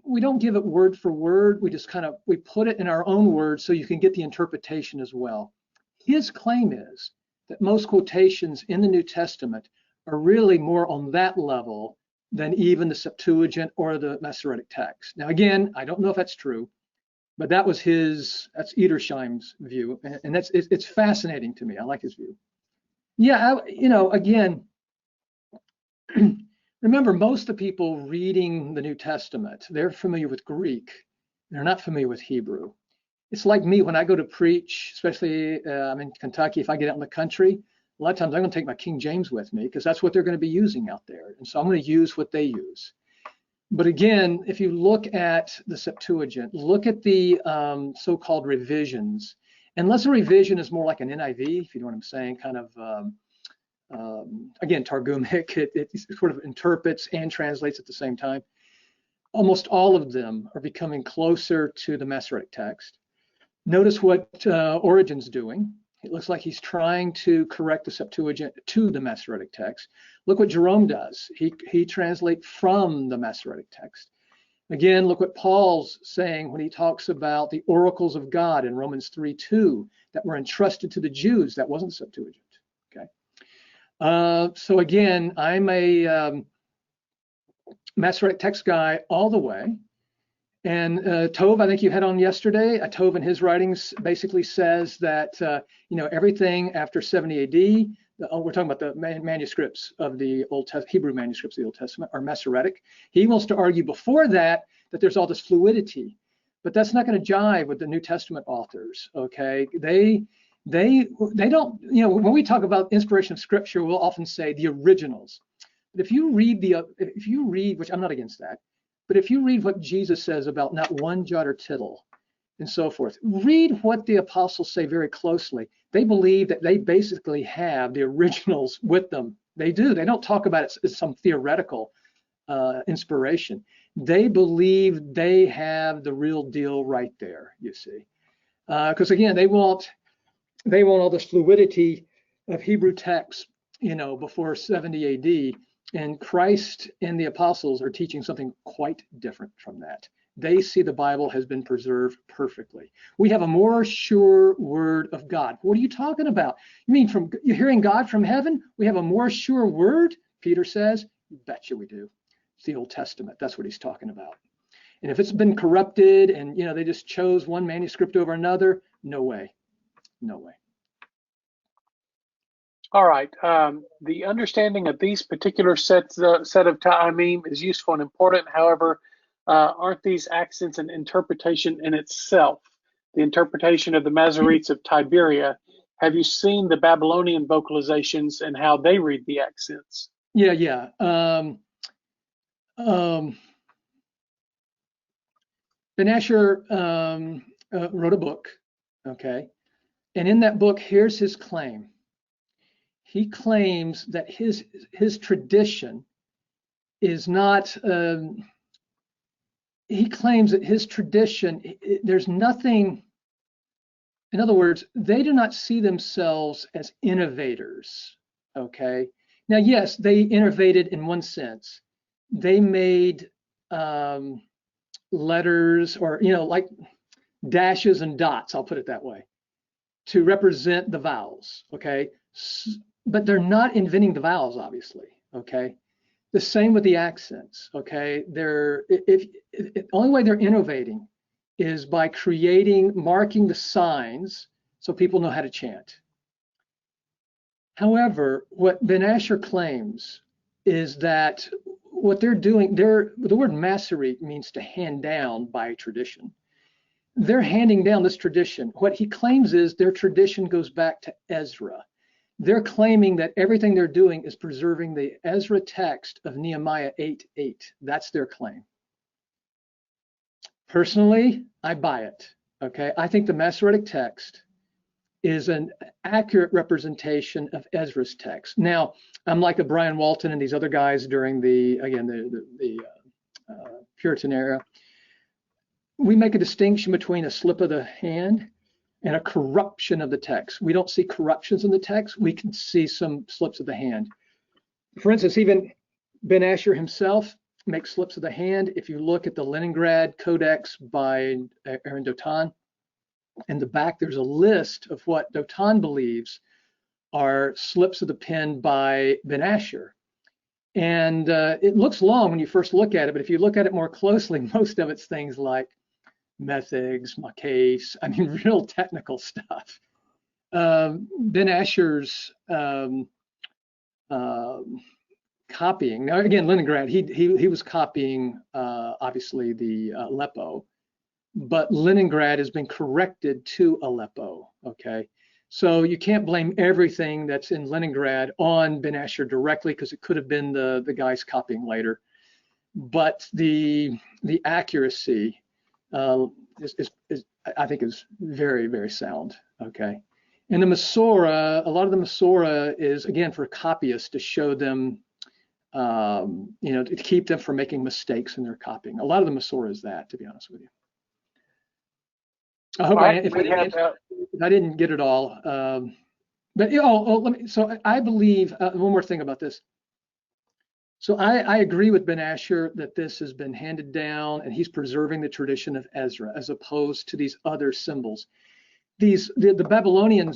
[SPEAKER 2] we don't give it word for word. We just we put it in our own words so you can get the interpretation as well. His claim is that most quotations in the New Testament are really more on that level than even the Septuagint or the Masoretic text. Now, again, I don't know if that's true, but that's Edersheim's view. And it's fascinating to me. I like his view. Yeah, again, remember, most of the people reading the New Testament, they're familiar with Greek. They're not familiar with Hebrew. It's like me when I go to preach, especially I'm in Kentucky, if I get out in the country, a lot of times I'm going to take my King James with me because that's what they're going to be using out there. And so I'm going to use what they use. But again, if you look at the Septuagint, look at the so-called revisions. Unless a revision is more like an NIV, if you know what I'm saying, kind of, again, Targumic, it sort of interprets and translates at the same time. Almost all of them are becoming closer to the Masoretic text. Notice what Origen's doing. It looks like he's trying to correct the Septuagint to the Masoretic text. Look what Jerome does. He translates from the Masoretic text. Again, look what Paul's saying when he talks about the oracles of God in Romans 3:2 that were entrusted to the Jews. That wasn't the Septuagint. Okay. So again, I'm a Masoretic text guy all the way. And Tove, I think you had on yesterday, Tove in his writings basically says that, everything after 70 AD, we're talking about the manuscripts of the Hebrew manuscripts of the Old Testament are Masoretic. He wants to argue before that there's all this fluidity, but that's not going to jive with the New Testament authors, okay? They don't, when we talk about inspiration of Scripture, we'll often say the originals. But if you read, which I'm not against that, but if you read what Jesus says about not one jot or tittle and so forth, read what the apostles say very closely. They believe that they basically have the originals with them. They do. They don't talk about it as some theoretical inspiration. They believe they have the real deal right there, you see. Because again, they want all this fluidity of Hebrew texts, before 70 AD. And Christ and the apostles are teaching something quite different from that. They see the Bible has been preserved perfectly. We have a more sure word of God. What are you talking about? You mean you're hearing God from heaven? We have a more sure word, Peter says. Betcha we do. It's the Old Testament. That's what he's talking about. And if it's been corrupted and, they just chose one manuscript over another, no way. No way.
[SPEAKER 1] All right. The understanding of these particular set of ta'amim is useful and important. However, aren't these accents an interpretation in itself? The interpretation of the Masoretes of Tiberia. Have you seen the Babylonian vocalizations and how they read the accents?
[SPEAKER 2] Yeah. Ben Asher wrote a book, okay? And in that book, here's his claim. He claims that his tradition is not, he claims that his tradition, there's nothing, in other words, they do not see themselves as innovators, okay? Now, yes, they innovated in one sense. They made letters, or, you know, like dashes and dots, I'll put it that way, to represent the vowels, okay? But they're not inventing the vowels, obviously, okay? The same with the accents, okay? The only way they're innovating is by marking the signs so people know how to chant. However, what Ben Asher claims is that what they're doing, the word Masoretic means to hand down by tradition. They're handing down this tradition. What he claims is their tradition goes back to Ezra. They're claiming that everything they're doing is preserving the Ezra text of Nehemiah 8:8. That's their claim. Personally, I buy it, okay? I think the Masoretic text is an accurate representation of Ezra's text. Now, I'm like a Brian Walton and these other guys during the Puritan era. We make a distinction between a slip of the hand and a corruption of the text. We don't see corruptions in the text. We can see some slips of the hand. For instance, even Ben Asher himself makes slips of the hand. If you look at the Leningrad Codex by Aaron Dotan, in the back there's a list of what Dotan believes are slips of the pen by Ben Asher. And it looks long when you first look at it, but if you look at it more closely, most of it's things like methigs, macaques, I mean, real technical stuff. Ben Asher's copying. Now, again, Leningrad, he was copying, obviously, the Aleppo, but Leningrad has been corrected to Aleppo, okay? So you can't blame everything that's in Leningrad on Ben Asher directly, because it could have been the guys copying later. But the accuracy is I think is very, very sound, okay? And the Masorah, a lot of the Masorah is, again, for copyists to show them, you know, to keep them from making mistakes in their copying. A lot of the Masorah is that, to be honest with you. I hope if I didn't get it all. But let me. So I believe one more thing about this. So I agree with Ben Asher that this has been handed down, and he's preserving the tradition of Ezra as opposed to these other symbols. The Babylonian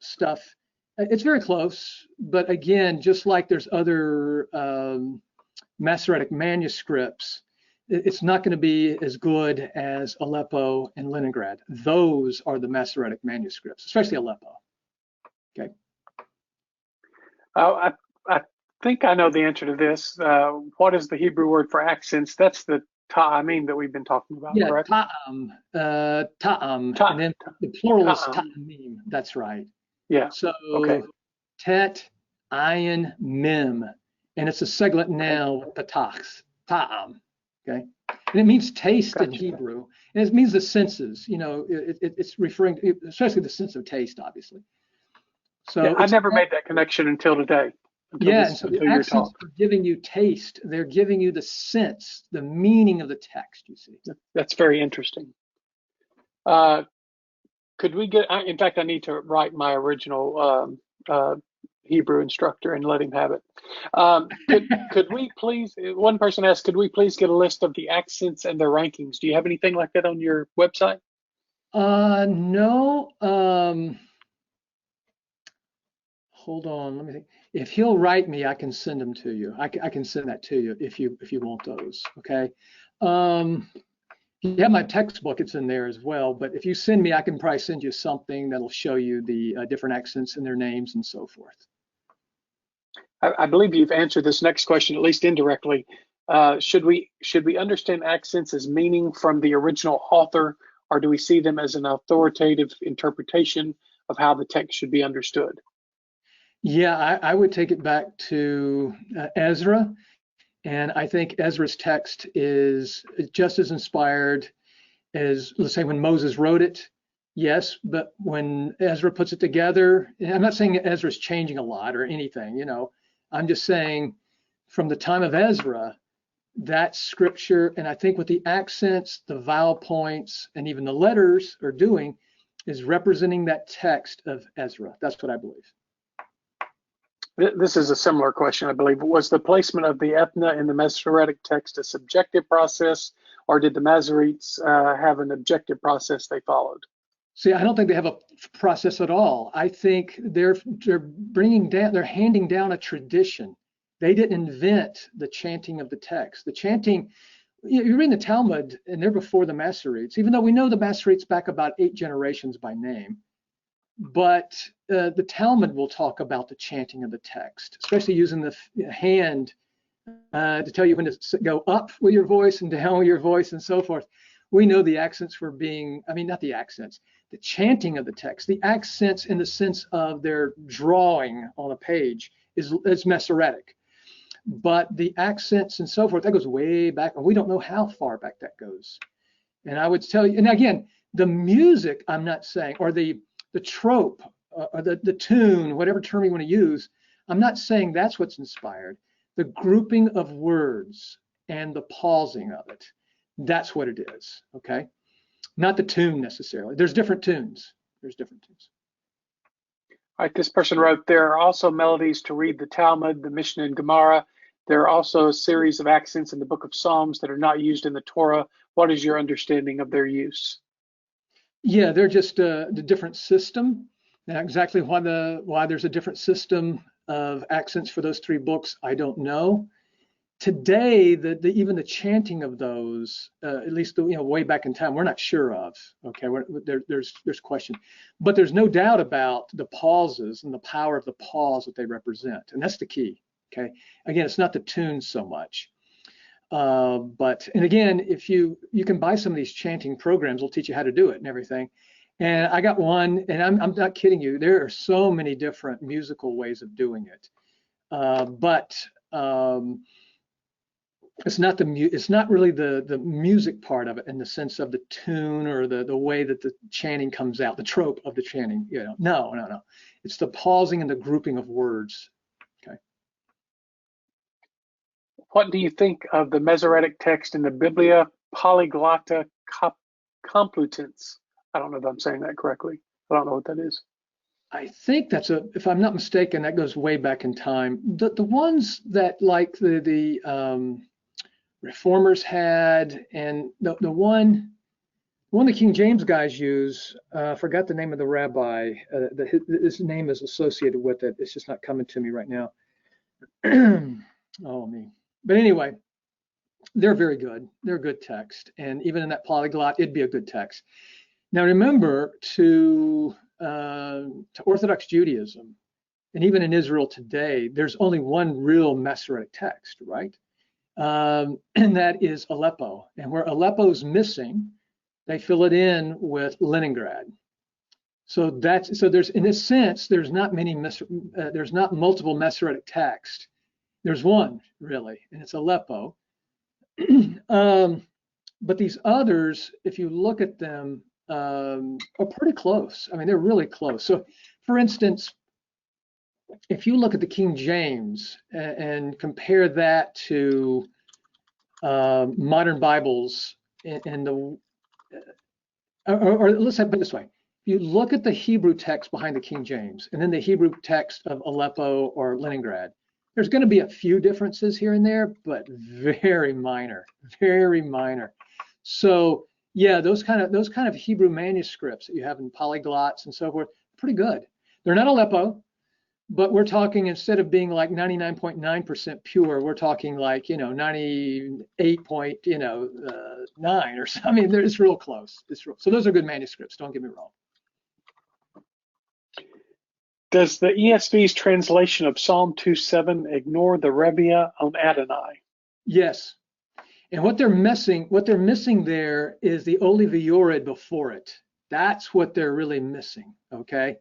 [SPEAKER 2] stuff, it's very close, but again, just like there's other Masoretic manuscripts, it's not going to be as good as Aleppo and Leningrad. Those are the Masoretic manuscripts, especially Aleppo. Okay.
[SPEAKER 1] I think I know the answer to this. What is the Hebrew word for accents? That's the ta'amim that we've been talking about,
[SPEAKER 2] yeah,
[SPEAKER 1] correct?
[SPEAKER 2] Ta'am, and then the plural is ta'amim. That's right.
[SPEAKER 1] Yeah.
[SPEAKER 2] So
[SPEAKER 1] okay.
[SPEAKER 2] Tet, Ayin, Mim, and it's a seglet noun with patachs, ta'am. Okay, and it means taste in Hebrew, and it means the senses. You know, it's referring to, especially the sense of taste, obviously. So
[SPEAKER 1] yeah, I never made that connection until today.
[SPEAKER 2] So the accents are giving you taste. They're giving you the sense, the meaning of the text. You see,
[SPEAKER 1] that's very interesting. Could we get? In fact, I need to write my original Hebrew instructor and let him have it. Could we please? One person asked, could we please get a list of the accents and their rankings? Do you have anything like that on your website?
[SPEAKER 2] No. Hold on, let me think. If he'll write me, I can send them to you. I can send that to you if you want those. Okay. You have my textbook, it's in there as well, but if you send me, I can probably send you something that'll show you the different accents and their names and so forth.
[SPEAKER 1] I believe you've answered this next question, at least indirectly. Should we understand accents as meaning from the original author, or do we see them as an authoritative interpretation of how the text should be understood?
[SPEAKER 2] Yeah, I would take it back to Ezra. And I think Ezra's text is just as inspired as, let's say, when Moses wrote it. Yes, but when Ezra puts it together, and I'm not saying Ezra's changing a lot or anything, you know, I'm just saying from the time of Ezra, that scripture, and I think what the accents, the vowel points, and even the letters are doing is representing that text of Ezra. That's what I believe.
[SPEAKER 1] This is a similar question, I believe. Was the placement of the ethna in the Masoretic text a subjective process, or did the Masoretes have an objective process they followed?
[SPEAKER 2] See, I don't think they have a process at all. I think they're bringing down, they're handing down a tradition. They didn't invent the chanting of the text. The chanting, you read the Talmud, and they're before the Masoretes, even though we know the Masoretes back about 8 generations by name. But the Talmud will talk about the chanting of the text, especially using the hand to tell you when to go up with your voice and down with your voice and so forth. We know the accents were being, I mean, not the accents, the chanting of the text. The accents in the sense of their drawing on a page is Masoretic. But the accents and so forth, that goes way back, and we don't know how far back that goes. And I would tell you, and again, the music, I'm not saying, or the trope, or the tune, whatever term you want to use, I'm not saying that's what's inspired. The grouping of words and the pausing of it, that's what it is, okay? Not the tune necessarily. There's different tunes. There's different tunes.
[SPEAKER 1] All right, this person wrote, there are also melodies to read the Talmud, the Mishnah, and Gemara. There are also a series of accents in the book of Psalms that are not used in the Torah. What is your understanding of their use?
[SPEAKER 2] Yeah, they're just the different system. Now, exactly why there's a different system of accents for those 3 books, I don't know. Today, even the chanting of those, at least way back in time, we're not sure of. Okay, there's question, but there's no doubt about the pauses and the power of the pause that they represent, and that's the key. Okay, again, it's not the tune so much, but and again, if you can buy some of these chanting programs, they'll teach you how to do it and everything. And I got one, and I'm not kidding you. There are so many different musical ways of doing it, but it's not really the music part of it in the sense of the tune or the way that the chanting comes out, the trope of the chanting. No. It's the pausing and the grouping of words. Okay.
[SPEAKER 1] What do you think of the Masoretic text in the Biblia Polyglotta Complutense? I don't know if I'm saying that correctly. I don't know what that is.
[SPEAKER 2] I think that's if I'm not mistaken, that goes way back in time. The ones that like the Reformers had, and the one the King James guys use, I forgot the name of the rabbi. His name is associated with it. It's just not coming to me right now. Oh me. But anyway, they're very good. They're a good text, and even in that polyglot, it'd be a good text. Now remember, to Orthodox Judaism, and even in Israel today, there's only one real Masoretic text, right? And that is Aleppo. And where Aleppo's missing, they fill it in with Leningrad. So there's, in a sense, there's not multiple Masoretic texts. There's one really, and it's Aleppo. But these others, if you look at them, are pretty close. I mean, they're really close. So, for instance, if you look at the King James and compare that to modern Bibles and or let's put it this way: if you look at the Hebrew text behind the King James and then the Hebrew text of Aleppo or Leningrad, there's going to be a few differences here and there, but very minor, very minor. So yeah, those kind of Hebrew manuscripts that you have in polyglots and so forth, pretty good. They're not Aleppo, but we're talking, instead of being like 99.9% pure, we're talking like 98.9 or something. I mean, it's real close. So those are good manuscripts. Don't get me wrong.
[SPEAKER 1] Does the ESV's translation of Psalm 2:7 ignore the Rebia on Adonai?
[SPEAKER 2] Yes. And what they're missing there is the Oliviorid before it. That's what they're really missing, okay?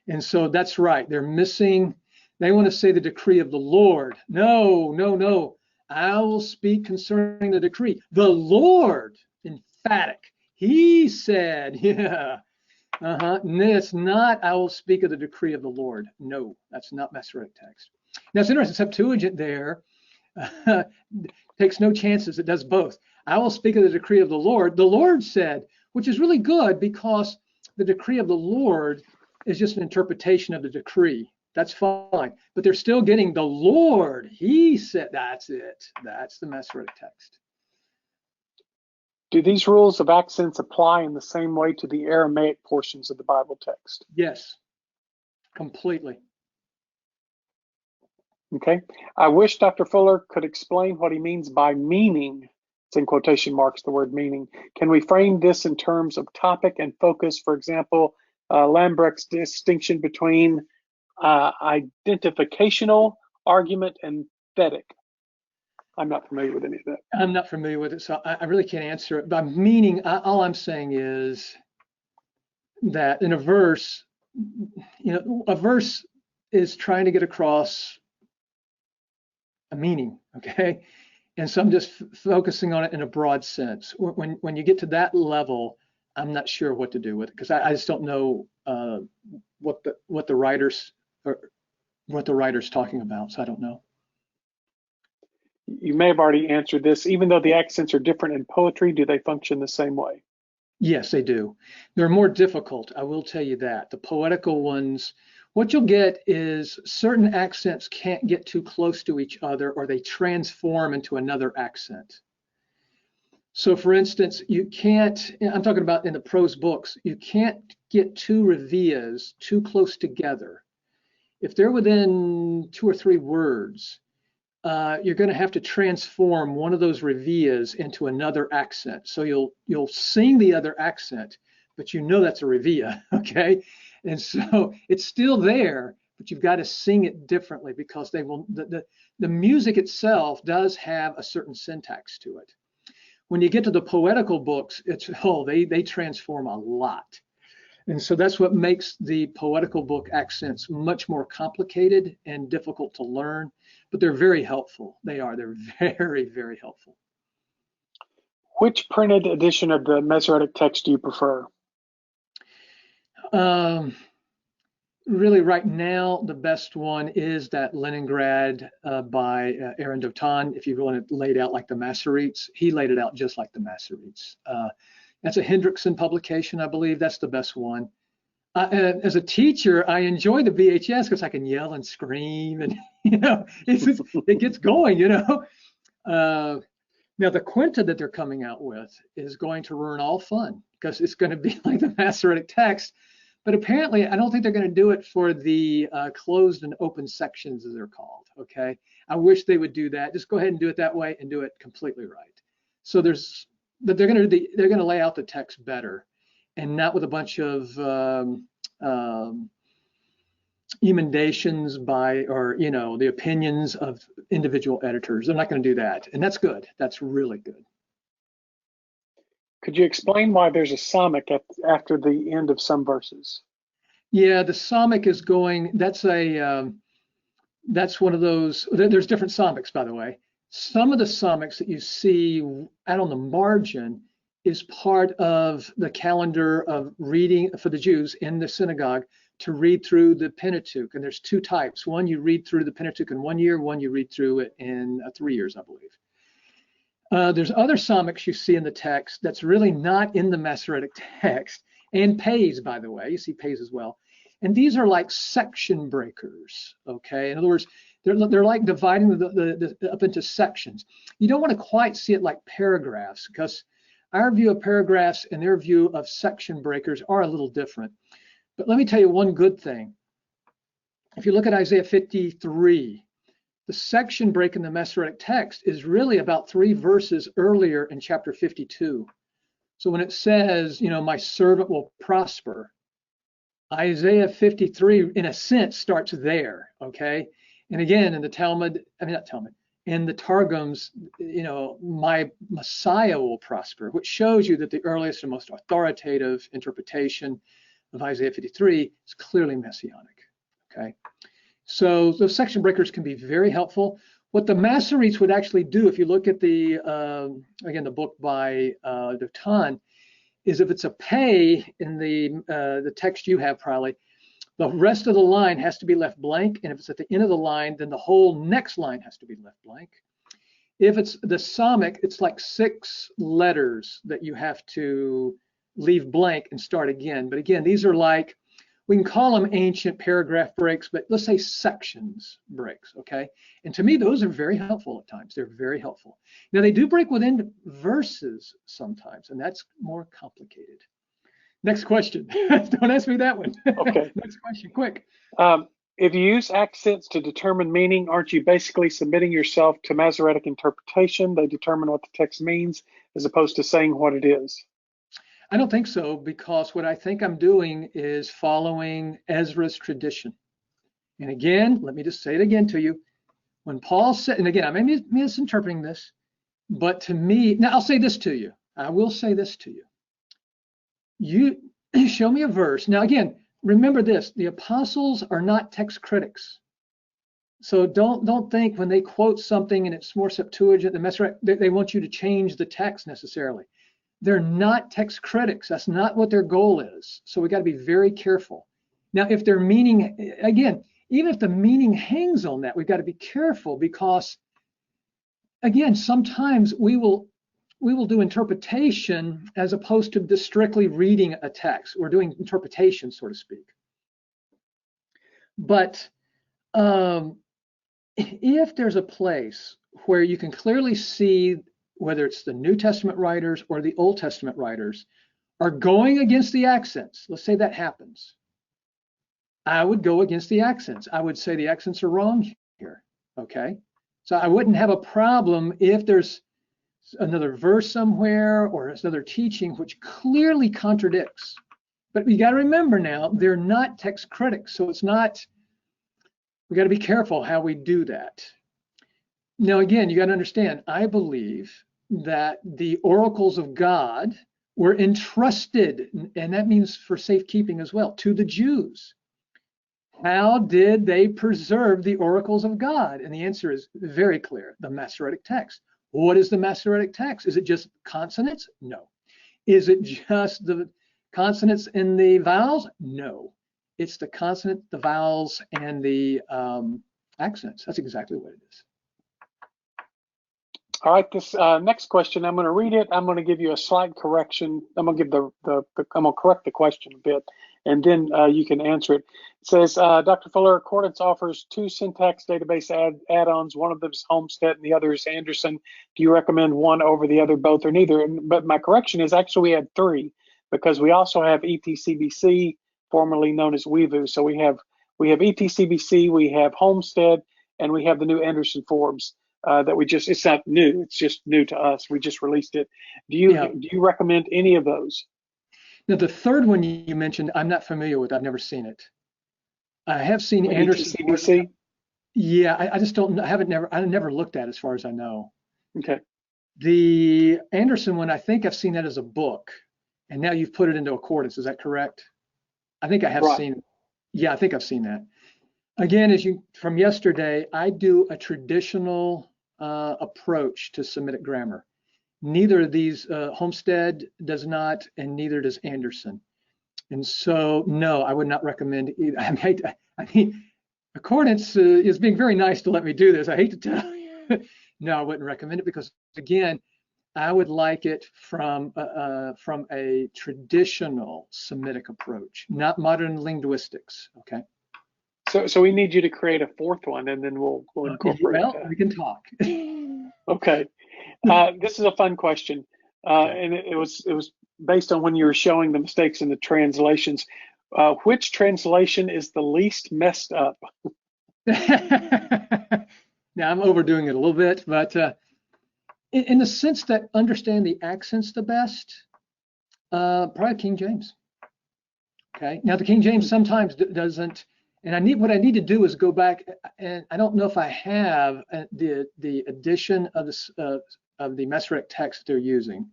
[SPEAKER 2] And so that's right. They're missing, they want to say the decree of the Lord. No. I will speak concerning the decree. The Lord, emphatic. He said, yeah. And it's not, I will speak of the decree of the Lord. No, that's not Masoretic text. Now it's interesting, Septuagint there takes no chances. It does both. I will speak of the decree of the Lord said, which is really good because the decree of the Lord is just an interpretation of the decree. That's fine. But they're still getting the Lord. He said, that's it. That's the Masoretic text.
[SPEAKER 1] Do these rules of accents apply in the same way to the Aramaic portions of the Bible text?
[SPEAKER 2] Yes, completely.
[SPEAKER 1] Okay. I wish Dr. Fuller could explain what he means by meaning. It's in quotation marks, the word meaning. Can we frame this in terms of topic and focus? For example, Lambrecht's distinction between identificational argument and thetic. I'm not familiar with any of that.
[SPEAKER 2] I'm not familiar with it, so I really can't answer it. By meaning, all I'm saying is that in a verse, a verse is trying to get across a meaning, okay? And so I'm just focusing on it in a broad sense. When you get to that level, I'm not sure what to do with it because I just don't know what the writer's talking about, so I don't know.
[SPEAKER 1] You may have already answered this. Even though the accents are different in poetry, do they function the same way?
[SPEAKER 2] Yes, they do. They're more difficult, I will tell you that. The poetical ones, what you'll get is certain accents can't get too close to each other or they transform into another accent. So for instance, you can't, I'm talking about in the prose books, you can't get two revias too close together. If they're within 2 or 3 words, you're going to have to transform one of those revias into another accent. So you'll sing the other accent, but you know that's a revia, okay? And so it's still there, but you've got to sing it differently because the music itself does have a certain syntax to it. When you get to the poetical books, they transform a lot. And so that's what makes the poetical book accents much more complicated and difficult to learn, but they're very helpful. They're very, very helpful.
[SPEAKER 1] Which printed edition of the Masoretic text do you prefer?
[SPEAKER 2] Really, right now, the best one is that Leningrad by Aaron Dotan. If you want it laid out like the Masoretes, he laid it out just like the Masoretes. That's a Hendrickson publication, I believe. That's the best one. As a teacher, I enjoy the VHS because I can yell and scream, and it gets going. Now the Quinta that they're coming out with is going to ruin all fun because it's going to be like the Masoretic text. But apparently, I don't think they're going to do it for the closed and open sections, as they're called. Okay, I wish they would do that. Just go ahead and do it that way and do it completely right. So but they're going to lay out the text better, and not with a bunch of emendations or the opinions of individual editors. They're not going to do that, and that's good. That's really good.
[SPEAKER 1] Could you explain why there's a psalmic after the end of some verses?
[SPEAKER 2] Yeah, the psalmic is going. That's one of those. There's different psalmics, by the way. Some of the psalmics that you see out on the margin is part of the calendar of reading for the Jews in the synagogue to read through the Pentateuch. And there's 2 types. One, you read through the Pentateuch in 1 year. One, you read through it in 3 years, I believe. There's other psalmics you see in the text that's really not in the Masoretic text, and pays, by the way. You see pays as well. And these are like section breakers, okay? In other words, they're like dividing the up into sections. You don't want to quite see it like paragraphs because our view of paragraphs and their view of section breakers are a little different. But let me tell you one good thing. If you look at Isaiah 53, the section break in the Masoretic text is really about 3 verses earlier in chapter 52. So when it says, my servant will prosper, Isaiah 53, in a sense, starts there, okay? And again, in the in the Targums, my Messiah will prosper, which shows you that the earliest and most authoritative interpretation of Isaiah 53 is clearly messianic, okay? So those section breakers can be very helpful. What the Masoretes would actually do, if you look at the, again, the book by Dotan, is if it's a pay in the text you have probably, the rest of the line has to be left blank. And if it's at the end of the line, then the whole next line has to be left blank. If it's the Samic, it's like 6 letters that you have to leave blank and start again. But again, these are like, we can call them ancient paragraph breaks, but let's say sections breaks, okay? And to me, those are very helpful at times. They're very helpful. Now, they do break within verses sometimes, and that's more complicated. Next question. Don't ask me that one.
[SPEAKER 1] Okay.
[SPEAKER 2] Next question, quick.
[SPEAKER 1] If you use accents to determine meaning, aren't you basically submitting yourself to Masoretic interpretation? They determine what the text means as opposed to saying what it is.
[SPEAKER 2] I don't think so, because what I think I'm doing is following Ezra's tradition. And again, let me just say it again to you. When Paul said, and again, I may be misinterpreting this, but to me, now I'll say this to you. I will say this to you. You show me a verse. Now again, remember this, the apostles are not text critics. So don't think when they quote something and it's more Septuagint, the Mesoretic, they want you to change the text necessarily. They're not text critics. That's not what their goal is. So we got to be very careful. Now, if their meaning, again, even if the meaning hangs on that, we've got to be careful, because again, sometimes we will do interpretation as opposed to just strictly reading a text. We're doing interpretation, so to speak. But if there's a place where you can clearly see whether it's the New Testament writers or the Old Testament writers are going against the accents, let's say that happens, I would go against the accents. I would say the accents are wrong here, okay? So I wouldn't have a problem if there's another verse somewhere or another teaching which clearly contradicts. But you got to remember now, they're not text critics, so it's not, we got to be careful how we do that. Now, again, you got to understand, I believe that the oracles of God were entrusted, and that means for safekeeping as well, to the Jews. How did they preserve the oracles of God? And the answer is very clear, the Masoretic Text. What is the Masoretic Text? Is it just consonants? No. Is it just the consonants and the vowels? No. It's the consonant, the vowels, and the accents. That's exactly what it is.
[SPEAKER 1] All right, this next question, I'm going to read it. I'm going to give you a slight correction. I'm going to give I'm going to correct the question a bit, and then you can answer it. It says, Dr. Fuller, Accordance offers 2 syntax database add-ons. One of them is Homestead and the other is Anderson. Do you recommend one over the other, both, or neither? But my correction is actually we had 3, because we also have ETCBC, formerly known as Weavoo. So we have ETCBC, we have Homestead, and we have the new Anderson forms. That we just, it's not new, it's just new to us. We just released it. Do you recommend any of those?
[SPEAKER 2] Now, the third one you mentioned, I'm not familiar with. I've never seen it. I have seen Anderson.
[SPEAKER 1] ETCBC?
[SPEAKER 2] Yeah, I just don't, I never looked at it as far as I know.
[SPEAKER 1] Okay.
[SPEAKER 2] The Anderson one, I think I've seen that as a book, and now you've put it into Accordance. Is that correct? I think I have seen it. Yeah, I think I've seen that. Again, from yesterday, I do a traditional approach to Semitic grammar. Neither of these, Homestead does not, and neither does Anderson. And so, no, I would not recommend either. I mean, Accordance is being very nice to let me do this. I hate to tell you. No, I wouldn't recommend it, because, again, I would like it from a traditional Semitic approach, not modern linguistics. Okay.
[SPEAKER 1] So we need you to create a 4th one, and then we'll incorporate that.
[SPEAKER 2] We can talk.
[SPEAKER 1] Okay. This is a fun question, and it was based on when you were showing the mistakes in the translations. Which translation is the least messed up?
[SPEAKER 2] Now, I'm overdoing it a little bit, but in the sense that understand the accents the best, probably King James. Okay. Now, the King James sometimes doesn't. And what I need to do is go back, and I don't know if I have the edition of the Masoretic text they're using.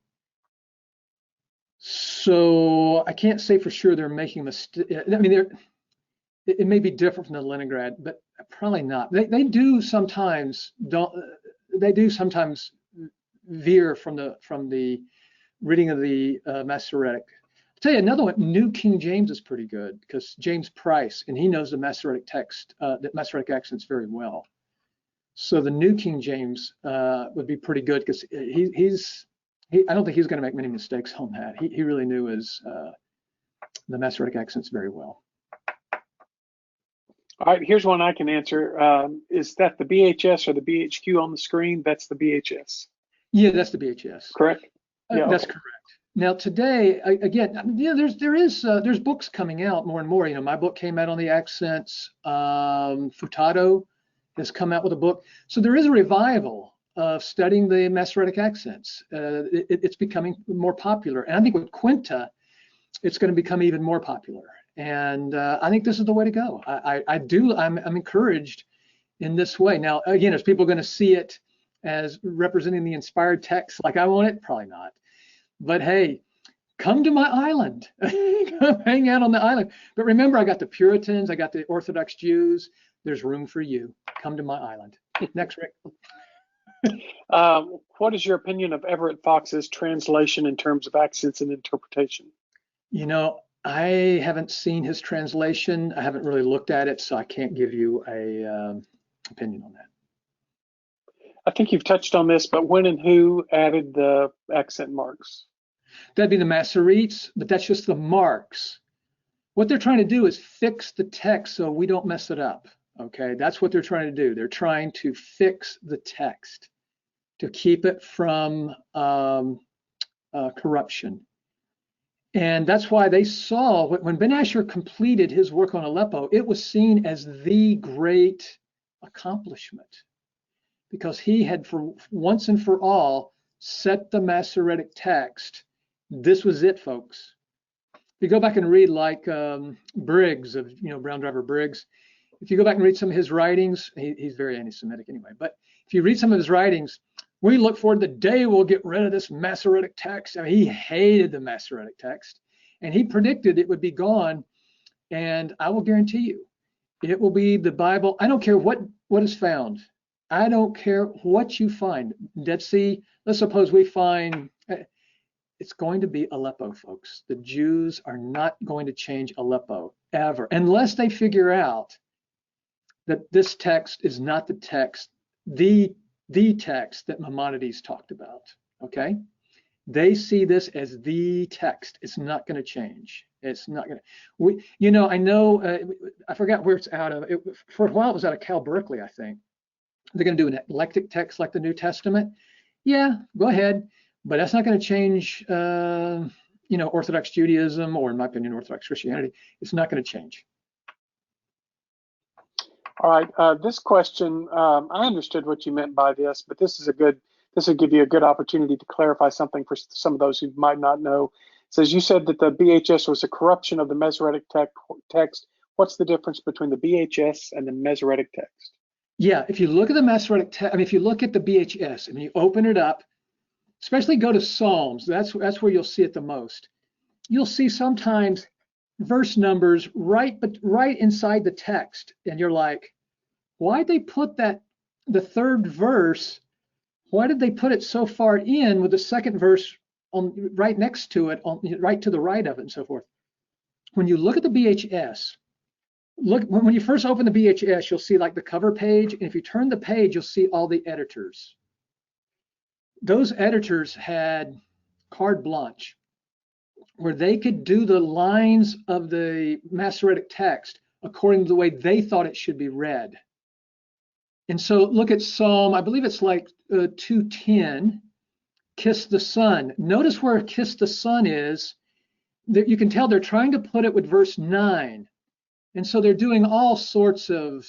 [SPEAKER 2] So I can't say for sure they're making mistakes. I mean, it may be different from the Leningrad, but probably not. They do sometimes veer from the reading of the Masoretic. I'll tell you another one. New King James is pretty good because James Price, and he knows the Masoretic text, the Masoretic accents very well. So the New King James would be pretty good because I don't think he's going to make many mistakes on that. He really knew the Masoretic accents very well.
[SPEAKER 1] All right, here's one I can answer. Is that the BHS or the BHQ on the screen? That's the BHS.
[SPEAKER 2] Yeah, that's the BHS.
[SPEAKER 1] Correct? Yeah,
[SPEAKER 2] that's correct. Now today, again, there's books coming out more and more. My book came out on the accents. Furtado has come out with a book. So there is a revival of studying the Masoretic accents. It's becoming more popular. And I think with Quinta, it's going to become even more popular. And I think this is the way to go. I'm encouraged in this way. Now, again, is people going to see it as representing the inspired text like I want it? Probably not. But hey, come to my island. Come hang out on the island. But remember, I got the Puritans, I got the Orthodox Jews. There's room for you. Come to my island. Next, Rick.
[SPEAKER 1] What is your opinion of Everett Fox's translation in terms of accents and interpretation?
[SPEAKER 2] I haven't seen his translation. I haven't really looked at it, so I can't give you a opinion on that.
[SPEAKER 1] I think you've touched on this, but when and who added the accent marks?
[SPEAKER 2] That'd be the Masoretes, but that's just the marks. What they're trying to do is fix the text so we don't mess it up. Okay, that's what they're trying to do. They're trying to fix the text to keep it from corruption. And that's why they saw, when Ben Asher completed his work on Aleppo, it was seen as the great accomplishment because he had, for once and for all, set the Masoretic text. This was it, folks. If you go back and read like Briggs of, Brown Driver Briggs, if you go back and read some of his writings, he's very anti-Semitic anyway, but if you read some of his writings, we look forward to the day we'll get rid of this Masoretic text. I mean, he hated the Masoretic text, and he predicted it would be gone. And I will guarantee you, it will be the Bible. I don't care what is found. I don't care what you find. Dead Sea, let's suppose we find, it's going to be Aleppo, folks. The Jews are not going to change Aleppo ever, unless they figure out that this text is not the text, the text that Maimonides talked about, okay? They see this as the text. It's not going to change. It's not going to, I know, I forgot where it's out of. For a while, it was out of Cal Berkeley, I think. They're going to do an eclectic text like the New Testament. Yeah, go ahead. But that's not going to change, Orthodox Judaism, or in my opinion, Orthodox Christianity. It's not going to change.
[SPEAKER 1] All right, this question, I understood what you meant by this, but this will give you a good opportunity to clarify something for some of those who might not know. It says, you said that the BHS was a corruption of the Masoretic text. What's the difference between the BHS and the Masoretic text?
[SPEAKER 2] Yeah, if you look at the Masoretic text, if you look at the BHS and you open it up, especially go to Psalms, that's where you'll see it the most. You'll see sometimes verse numbers right inside the text, and you're like, why'd they put that, the third verse, why did they put it so far in with the second verse on right next to it, right to the right of it, and so forth? When you look at the BHS, when you first open the BHS, you'll see like the cover page, and if you turn the page, you'll see all the editors. Those editors had carte blanche, where they could do the lines of the Masoretic text according to the way they thought it should be read. And so look at Psalm, I believe it's like 210, Kiss the Son. Notice where Kiss the Son is. You can tell they're trying to put it with verse 9. And so they're doing all sorts of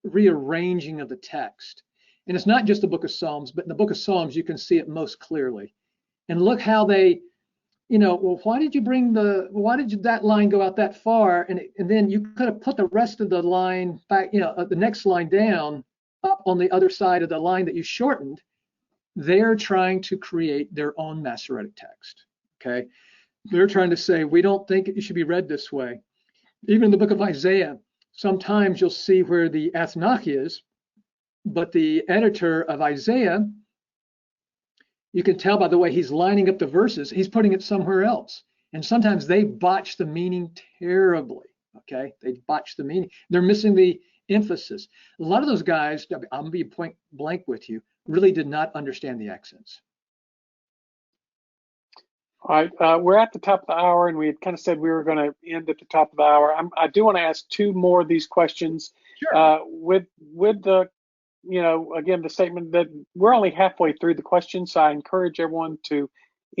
[SPEAKER 2] rearranging of the text. And it's not just the book of Psalms, but in the book of Psalms, you can see it most clearly. And look how they, well, why did that line go out that far? And then you could have put the rest of the line back, the next line down up on the other side of the line that you shortened. They're trying to create their own Masoretic text, okay? They're trying to say, we don't think it should be read this way. Even in the book of Isaiah, sometimes you'll see where the Athanach is, but the editor of Isaiah, you can tell by the way he's lining up the verses, he's putting it somewhere else. And sometimes they botch the meaning terribly, okay? They botch the meaning. They're missing the emphasis. A lot of those guys, I'm gonna be point blank with you, really did not understand the accents.
[SPEAKER 1] All right, we're at the top of the hour, and we had kind of said we were going to end at the top of the hour. I do want to ask two more of these questions.
[SPEAKER 2] Sure.
[SPEAKER 1] With the, again, the statement that we're only halfway through the questions, so I encourage everyone to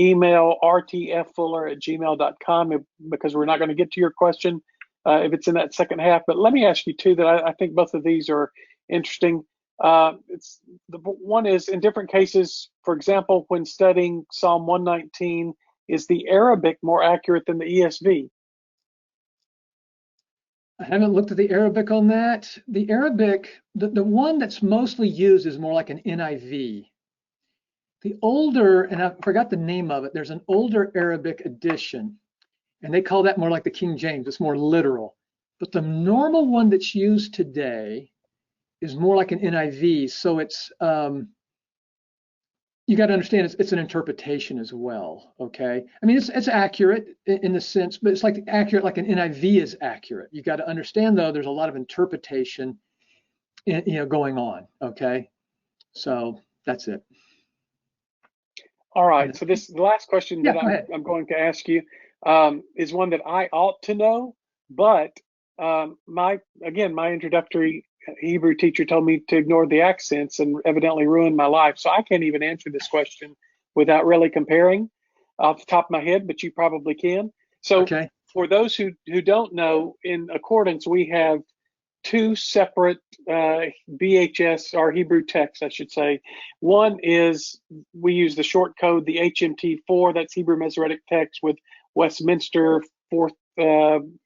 [SPEAKER 1] email rtffuller@gmail.com because we're not going to get to your question if it's in that second half. But let me ask you two that I think both of these are interesting. One is in different cases, for example, when studying Psalm 119, is the Arabic more accurate than the ESV?
[SPEAKER 2] I haven't looked at the Arabic on that. The Arabic, the one that's mostly used is more like an NIV. The older, and I forgot the name of it, there's an older Arabic edition, and they call that more like the King James. It's more literal. But the normal one that's used today is more like an NIV. So it's, you got to understand it's an interpretation as well, okay? I mean, it's accurate in the sense, but it's like accurate like an NIV is accurate. You got to understand though, there's a lot of interpretation, going on, okay? So that's it.
[SPEAKER 1] All right, so the last question
[SPEAKER 2] Yeah,
[SPEAKER 1] that I'm going to ask you is one that I ought to know, but my introductory Hebrew teacher told me to ignore the accents and evidently ruined my life. So I can't even answer this question without really comparing off the top of my head, but you probably can. So okay. For those who don't know, in accordance, we have two separate BHS, or Hebrew texts, I should say. One is, we use the short code, the HMT4, that's Hebrew Masoretic Text with Westminster 4th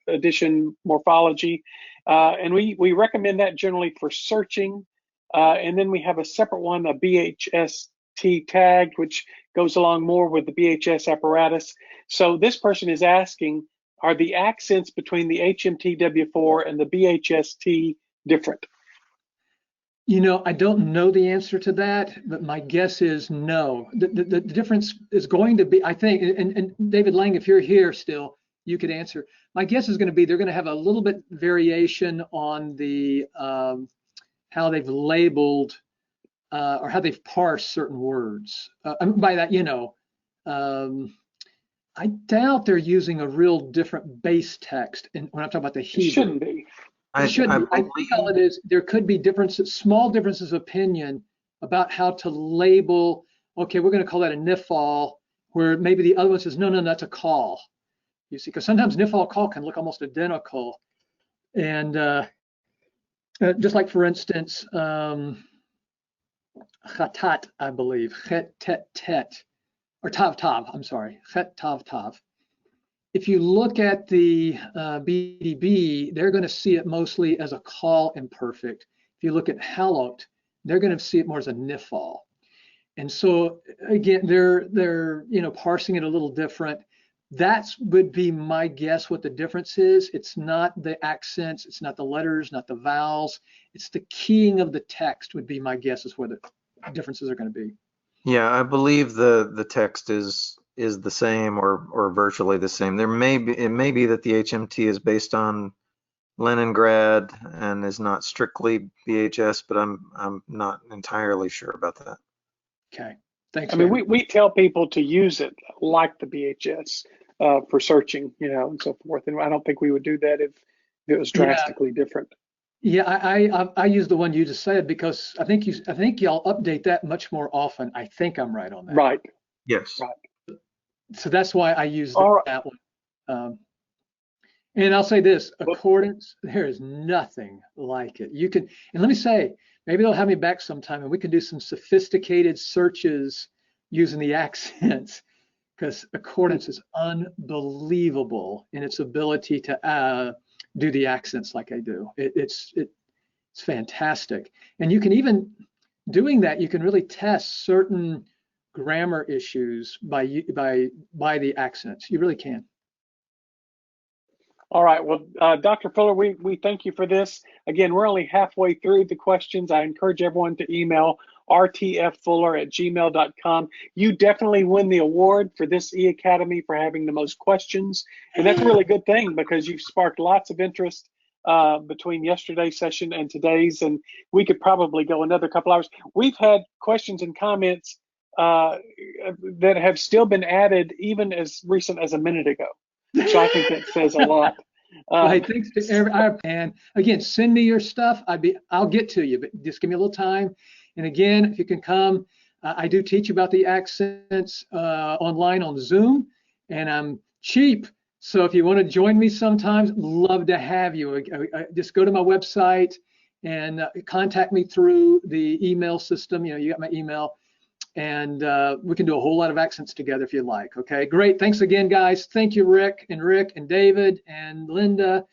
[SPEAKER 1] edition morphology. And we recommend that generally for searching. And then we have a separate one, a BHST tagged, which goes along more with the BHS apparatus. So this person is asking, are the accents between the HMTW4 and the BHST different?
[SPEAKER 2] I don't know the answer to that, but my guess is no. The difference is going to be, I think, and David Lang, if you're here still, you could answer. My guess is going to be they're going to have a little bit variation on the how they've labeled or how they've parsed certain words. By that, I doubt they're using a real different base text. And when I'm talking about the Hebrew,
[SPEAKER 1] it shouldn't be.
[SPEAKER 2] I think all it is, there could be differences, small differences of opinion about how to label. Okay, we're going to call that a nifal, where maybe the other one says, no, that's a call. You see, because sometimes nifal call can look almost identical. And just like, for instance, chatat, I believe, chet, tet, or tav, I'm sorry, chet, tav. If you look at the BDB, they're going to see it mostly as a call imperfect. If you look at halot, they're going to see it more as a nifal. And so again, they're parsing it a little different. That would be my guess what the difference is. It's not the accents, it's not the letters, not the vowels. It's the keying of the text would be my guess is where the differences are going to be.
[SPEAKER 3] Yeah, I believe the text is the same or virtually the same. It may be that the HMT is based on Leningrad and is not strictly BHS, but I'm not entirely sure about that.
[SPEAKER 2] Okay, thanks.
[SPEAKER 1] I mean, we tell people to use it like the BHS for searching, and so forth. And I don't think we would do that if it was drastically different.
[SPEAKER 2] Yeah, I use the one you just said because I think y'all update that much more often. I think I'm right on that.
[SPEAKER 1] Right.
[SPEAKER 3] Yes.
[SPEAKER 1] Right.
[SPEAKER 2] So that's why I use that one. And I'll say this: accordance, there is nothing like it. You can, and let me say, maybe they'll have me back sometime, and we can do some sophisticated searches using the accents, because accordance is unbelievable in its ability to do the accents like I do. It's fantastic, and you can even doing that. You can really test certain grammar issues by the accents. You really can.
[SPEAKER 1] All right. Well, Dr. Fuller, we thank you for this. Again, we're only halfway through the questions. I encourage everyone to email rtffuller@gmail.com. You definitely win the award for this eAcademy for having the most questions. And that's a really good thing because you've sparked lots of interest between yesterday's session and today's. And we could probably go another couple hours. We've had questions and comments that have still been added even as recent as a minute ago. So I think that says a lot.
[SPEAKER 2] Hey, thanks to and again, send me your stuff. I'll get to you, but just give me a little time. And again, if you can come, I do teach about the accents online on Zoom, and I'm cheap. So if you want to join me sometimes, love to have you. Just go to my website and contact me through the email system. You got my email. And we can do a whole lot of accents together if you like. Okay, great. Thanks again, guys. Thank you, Rick and David and Linda